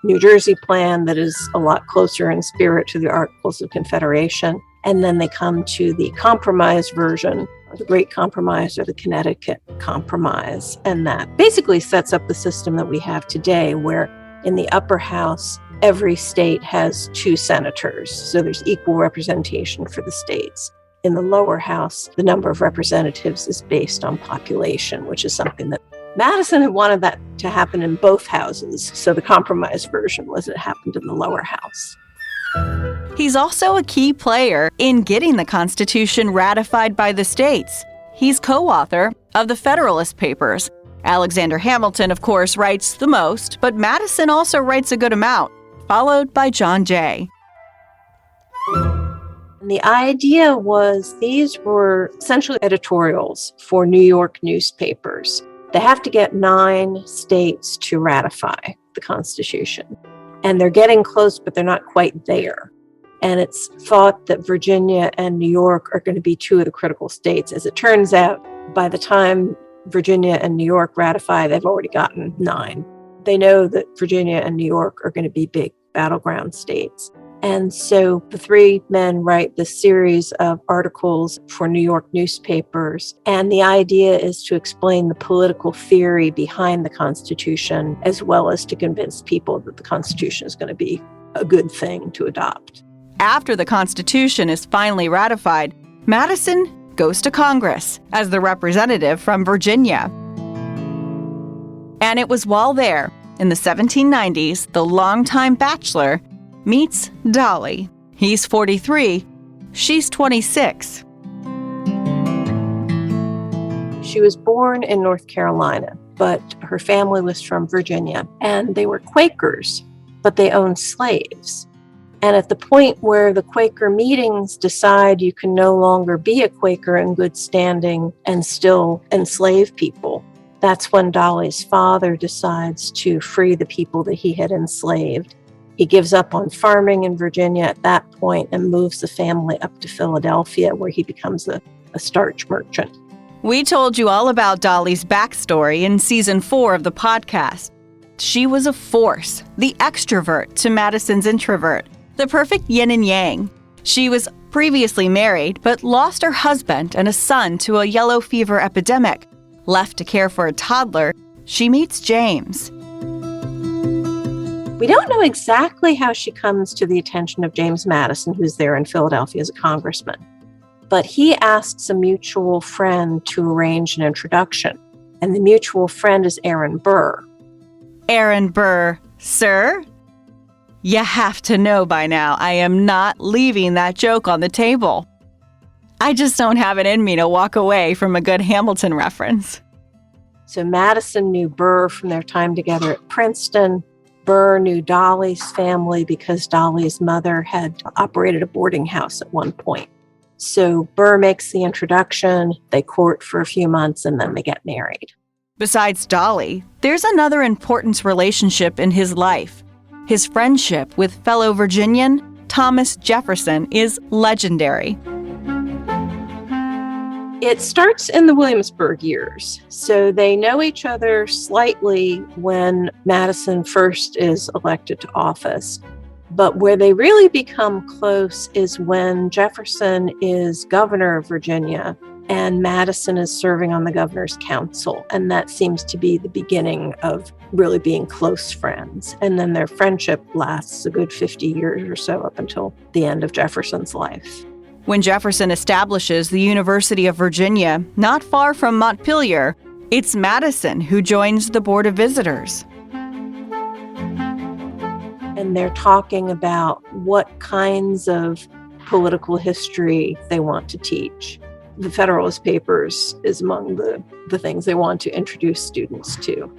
New Jersey plan that is a lot closer in spirit to the Articles of Confederation. And then they come to the compromise version, or the Great Compromise, or the Connecticut Compromise. And that basically sets up the system that we have today, where in the upper house, every state has 2 senators. So there's equal representation for the states. In the lower house, the number of representatives is based on population, which is something that Madison had wanted that to happen in both houses. So the compromise version was it happened in the lower house. He's also a key player in getting the Constitution ratified by the states. He's co-author of the Federalist Papers. Alexander Hamilton, of course, writes the most, but Madison also writes a good amount, followed by John Jay. And the idea was these were essentially editorials for New York newspapers. They have to get 9 states to ratify the Constitution. And they're getting close, but they're not quite there. And it's thought that Virginia and New York are going to be 2 of the critical states. As it turns out, by the time Virginia and New York ratify, they've already gotten 9. They know that Virginia and New York are going to be big battleground states. And so the 3 men write this series of articles for New York newspapers. And the idea is to explain the political theory behind the Constitution, as well as to convince people that the Constitution is going to be a good thing to adopt. After the Constitution is finally ratified, Madison goes to Congress as the representative from Virginia. And it was while there, in the 1790s, the longtime bachelor meets Dolly. He's 43, she's 26. She was born in North Carolina, but her family was from Virginia, and they were Quakers, but they owned slaves. And at the point where the Quaker meetings decide you can no longer be a Quaker in good standing and still enslave people, that's when Dolly's father decides to free the people that he had enslaved. He gives up on farming in Virginia at that point and moves the family up to Philadelphia, where he becomes a starch merchant. We told you all about Dolly's backstory in season 4 of the podcast. She was a force, the extrovert to Madison's introvert, the perfect yin and yang. She was previously married, but lost her husband and a son to a yellow fever epidemic. Left to care for a toddler, she meets James. We don't know exactly how she comes to the attention of James Madison, who's there in Philadelphia as a congressman. But he asks a mutual friend to arrange an introduction. And the mutual friend is Aaron Burr. Aaron Burr, sir? You have to know by now, I am not leaving that joke on the table. I just don't have it in me to walk away from a good Hamilton reference. So Madison knew Burr from their time together at Princeton. Burr knew Dolly's family because Dolly's mother had operated a boarding house at one point. So Burr makes the introduction, they court for a few months, and then they get married. Besides Dolly, there's another important relationship in his life. His friendship with fellow Virginian Thomas Jefferson is legendary. It starts in the Williamsburg years. So they know each other slightly when Madison first is elected to office. But where they really become close is when Jefferson is governor of Virginia and Madison is serving on the governor's council. And that seems to be the beginning of really being close friends. And then their friendship lasts a good 50 years or so up until the end of Jefferson's life. When Jefferson establishes the University of Virginia, not far from Montpelier, it's Madison who joins the Board of Visitors. And they're talking about what kinds of political history they want to teach. The Federalist Papers is among the things they want to introduce students to.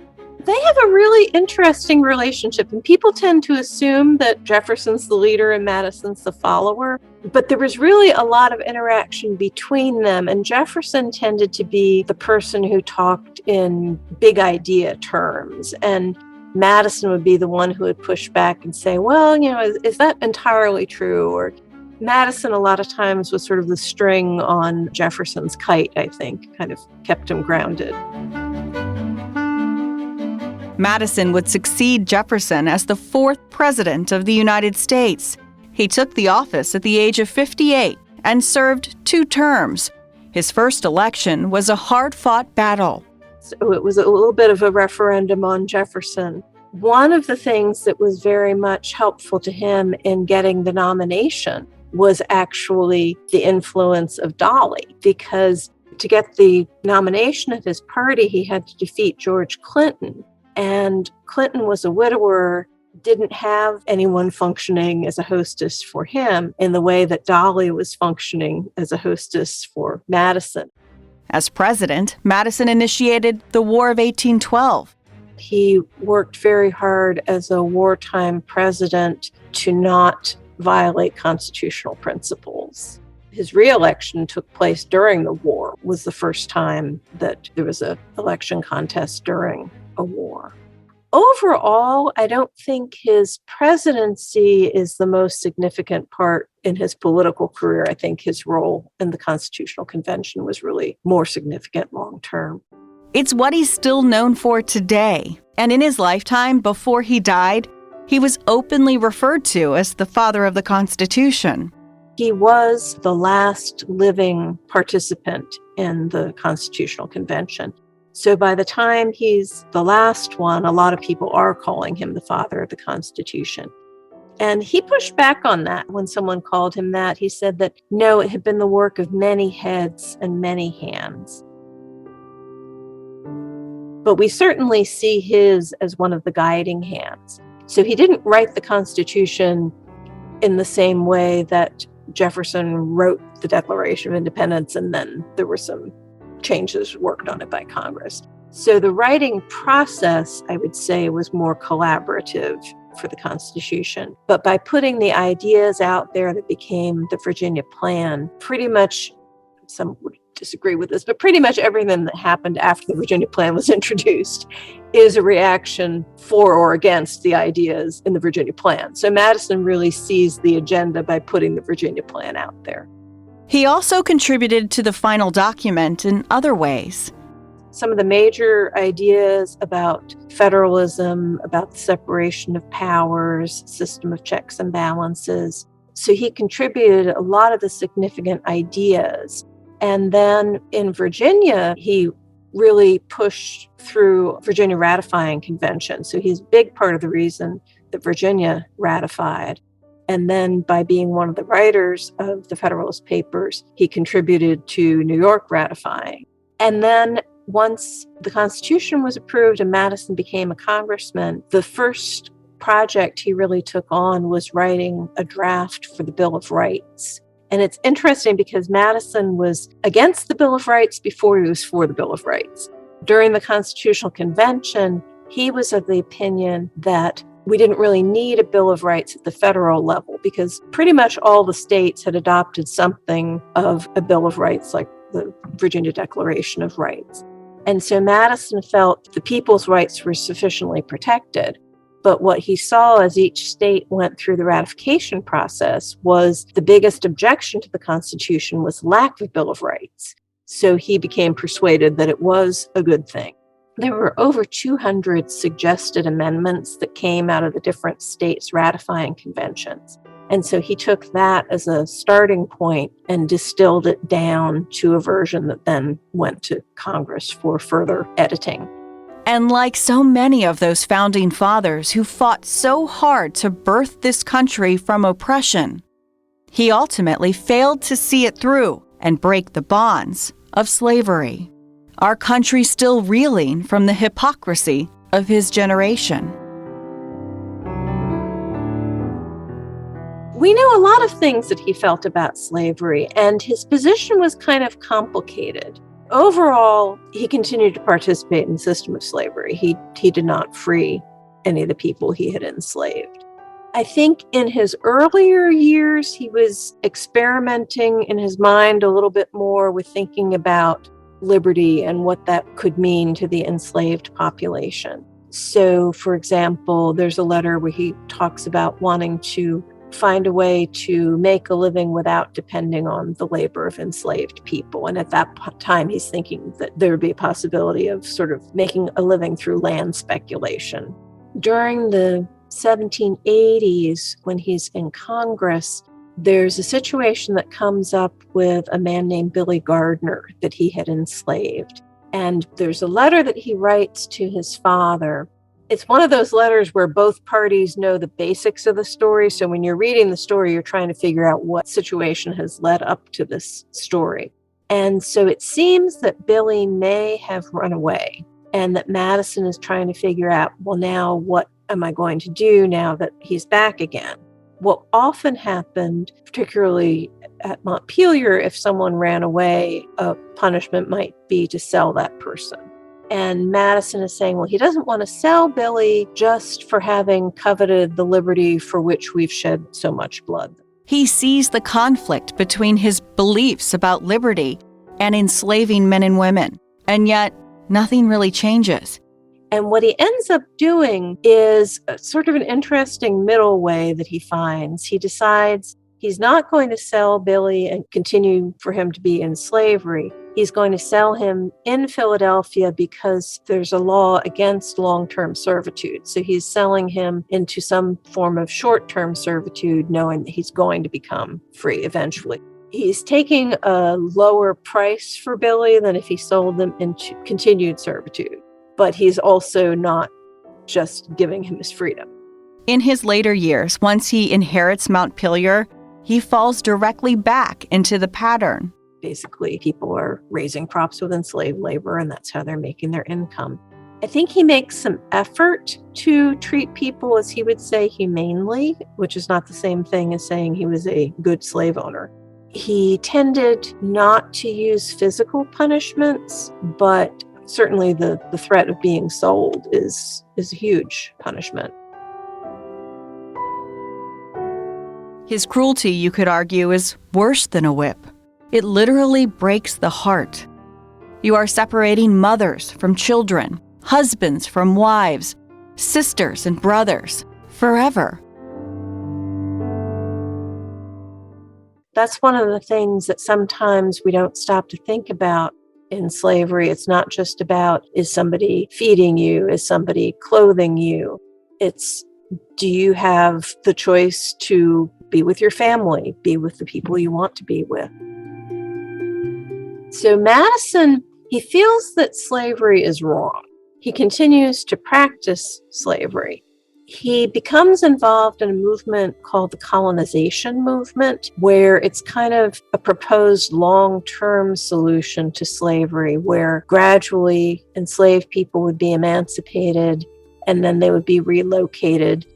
They have a really interesting relationship, and people tend to assume that Jefferson's the leader and Madison's the follower. But there was really a lot of interaction between them, and Jefferson tended to be the person who talked in big idea terms. And Madison would be the one who would push back and say, well, is that entirely true? Or Madison, a lot of times, was sort of the string on Jefferson's kite, I think, kind of kept him grounded. Madison would succeed Jefferson as the fourth president of the United States. He took the office at the age of 58 and served 2 terms. His first election was a hard-fought battle. So it was a little bit of a referendum on Jefferson. One of the things that was very much helpful to him in getting the nomination was actually the influence of Dolly, because to get the nomination of his party, he had to defeat George Clinton. And Clinton was a widower, didn't have anyone functioning as a hostess for him in the way that Dolly was functioning as a hostess for Madison. As president, Madison initiated the War of 1812. He worked very hard as a wartime president to not violate constitutional principles. His re-election took place during the war. It was the first time that there was an election contest during a war. Overall, I don't think his presidency is the most significant part in his political career. I think his role in the Constitutional Convention was really more significant long term. It's what he's still known for today. And in his lifetime, before he died, he was openly referred to as the father of the Constitution. He was the last living participant in the Constitutional Convention. So by the time he's the last one, a lot of people are calling him the father of the Constitution. And he pushed back on that when someone called him that. He said that, no, it had been the work of many heads and many hands. But we certainly see his as one of the guiding hands. So he didn't write the Constitution in the same way that Jefferson wrote the Declaration of Independence, and then there were some changes worked on it by Congress. So the writing process, I would say, was more collaborative for the Constitution. But by putting the ideas out there that became the Virginia Plan, pretty much, some would disagree with this, but pretty much everything that happened after the Virginia Plan was introduced is a reaction for or against the ideas in the Virginia Plan. So Madison really seized the agenda by putting the Virginia Plan out there. He also contributed to the final document in other ways. Some of the major ideas about federalism, about the separation of powers, system of checks and balances. So he contributed a lot of the significant ideas. And then in Virginia, he really pushed through Virginia ratifying convention. So he's a big part of the reason that Virginia ratified. And then by being one of the writers of the Federalist Papers, he contributed to New York ratifying. And then once the Constitution was approved and Madison became a congressman, the first project he really took on was writing a draft for the Bill of Rights. And it's interesting because Madison was against the Bill of Rights before he was for the Bill of Rights. During the Constitutional Convention, he was of the opinion that we didn't really need a Bill of Rights at the federal level because pretty much all the states had adopted something of a Bill of Rights, like the Virginia Declaration of Rights. And so Madison felt the people's rights were sufficiently protected. But what he saw as each state went through the ratification process was the biggest objection to the Constitution was lack of Bill of Rights. So he became persuaded that it was a good thing. There were over 200 suggested amendments that came out of the different states ratifying conventions. And so he took that as a starting point and distilled it down to a version that then went to Congress for further editing. And like so many of those founding fathers who fought so hard to birth this country from oppression, he ultimately failed to see it through and break the bonds of slavery. Our country still reeling from the hypocrisy of his generation. We know a lot of things that he felt about slavery, and his position was kind of complicated. Overall, he continued to participate in the system of slavery. He did not free any of the people he had enslaved. I think in his earlier years, he was experimenting in his mind a little bit more with thinking about liberty and what that could mean to the enslaved population. So, for example, there's a letter where he talks about wanting to find a way to make a living without depending on the labor of enslaved people. And at that time, he's thinking that there would be a possibility of sort of making a living through land speculation. During the 1780s, when he's in Congress, there's a situation that comes up with a man named Billy Gardner that he had enslaved. And there's a letter that he writes to his father. It's one of those letters where both parties know the basics of the story. So when you're reading the story, you're trying to figure out what situation has led up to this story. And so it seems that Billy may have run away and that Madison is trying to figure out, well, now what am I going to do now that he's back again? What often happened, particularly at Montpelier, if someone ran away, a punishment might be to sell that person. And Madison is saying, well, he doesn't want to sell Billy just for having coveted the liberty for which we've shed so much blood. He sees the conflict between his beliefs about liberty and enslaving men and women, and yet nothing really changes. And what he ends up doing is sort of an interesting middle way that he finds. He decides he's not going to sell Billy and continue for him to be in slavery. He's going to sell him in Philadelphia because there's a law against long-term servitude. So he's selling him into some form of short-term servitude, knowing that he's going to become free eventually. He's taking a lower price for Billy than if he sold them into continued servitude. But he's also not just giving him his freedom. In his later years, once he inherits Montpelier, he falls directly back into the pattern. Basically, people are raising crops with enslaved labor, and that's how they're making their income. I think he makes some effort to treat people, as he would say, humanely, which is not the same thing as saying he was a good slave owner. He tended not to use physical punishments, but certainly the threat of being sold is a huge punishment. His cruelty, you could argue, is worse than a whip. It literally breaks the heart. You are separating mothers from children, husbands from wives, sisters and brothers, forever. That's one of the things that sometimes we don't stop to think about in slavery. It's not just about, is somebody feeding you? Is somebody clothing you? It's, do you have the choice to be with your family, be with the people you want to be with? So Madison, he feels that slavery is wrong. He continues to practice slavery. He becomes involved in a movement called the colonization movement, where it's kind of a proposed long-term solution to slavery, where gradually enslaved people would be emancipated and then they would be relocated,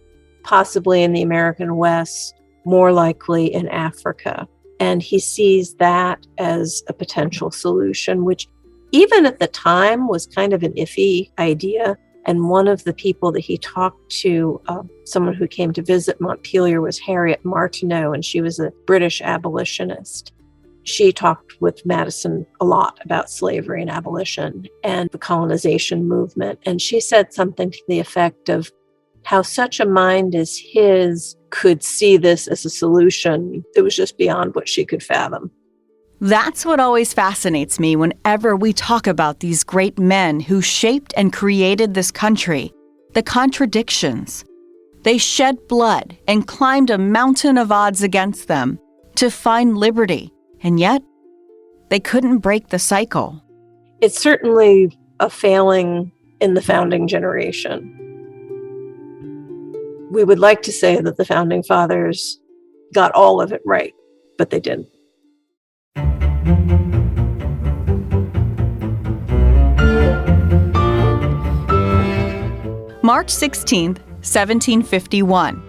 possibly in the American West, more likely in Africa. And he sees that as a potential solution, which even at the time was kind of an iffy idea. And one of the people that he talked to, someone who came to visit Montpelier, was Harriet Martineau, and she was a British abolitionist. She talked with Madison a lot about slavery and abolition and the colonization movement. And she said something to the effect of how such a mind as his could see this as a solution. It was just beyond what she could fathom. That's what always fascinates me whenever we talk about these great men who shaped and created this country, the contradictions. They shed blood and climbed a mountain of odds against them to find liberty, and yet they couldn't break the cycle. It's certainly a failing in the founding generation. We would like to say that the founding fathers got all of it right, but they didn't. March 16th, 1751,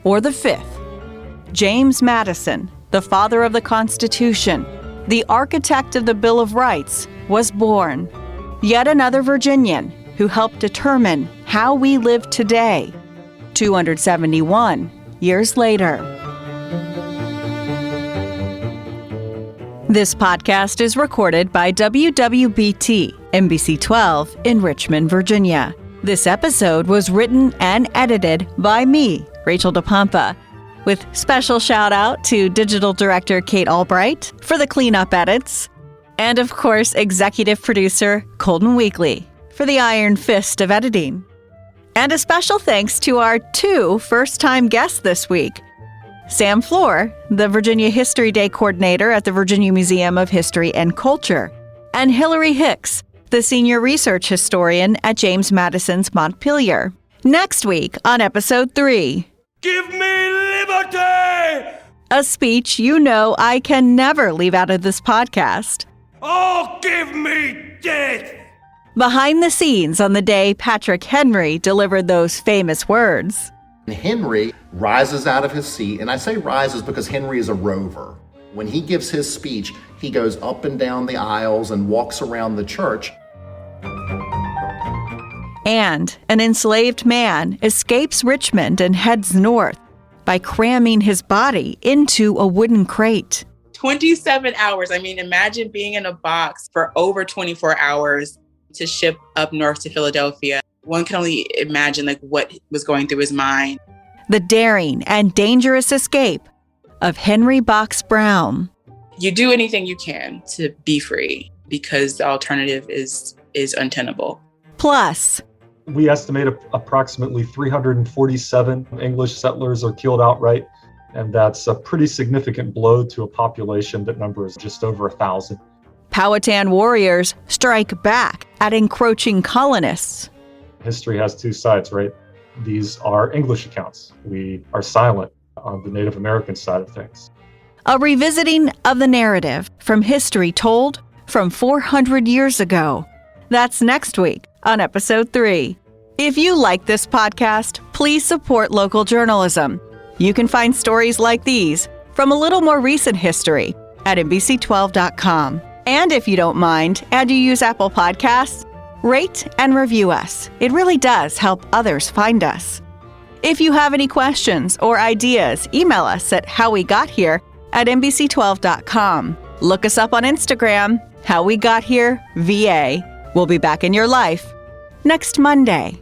or the 5th, James Madison, the father of the Constitution, the architect of the Bill of Rights, was born. Yet another Virginian who helped determine how we live today, 271 years later. This podcast is recorded by WWBT, NBC 12 in Richmond, Virginia. This episode was written and edited by me, Rachel DePompa, with special shout out to digital director Kate Albright for the cleanup edits, and of course, executive producer Colton Weekly for the iron fist of editing. And a special thanks to our 2 first-time guests this week, Sam Floor, the Virginia History Day coordinator at the Virginia Museum of History and Culture, and Hillary Hicks, the senior research historian at James Madison's Montpelier. Next week on episode 3. Give me liberty! A speech you know I can never leave out of this podcast. Oh, give me death! Behind the scenes on the day Patrick Henry delivered those famous words. Henry rises out of his seat, and I say rises because Henry is a rover. When he gives his speech, he goes up and down the aisles and walks around the church. And an enslaved man escapes Richmond and heads north by cramming his body into a wooden crate. 27 hours. I mean, imagine being in a box for over 24 hours to ship up north to Philadelphia. One can only imagine what was going through his mind. The daring and dangerous escape of Henry Box Brown. You do anything you can to be free because the alternative is untenable. Plus, we estimate approximately 347 English settlers are killed outright, and that's a pretty significant blow to a population that numbers just over 1,000. Powhatan warriors strike back at encroaching colonists. History has 2 sides, right? These are English accounts. We are silent on the Native American side of things. A revisiting of the narrative from history told from 400 years ago. That's next week on episode 3. If you like this podcast, please support local journalism. You can find stories like these from a little more recent history at NBC12.com. And if you don't mind, and you use Apple Podcasts, rate and review us. It really does help others find us. If you have any questions or ideas, email us at howwegothere@NBC12.com. Look us up on Instagram, HowWeGotHereVA. We'll be back in your life next Monday.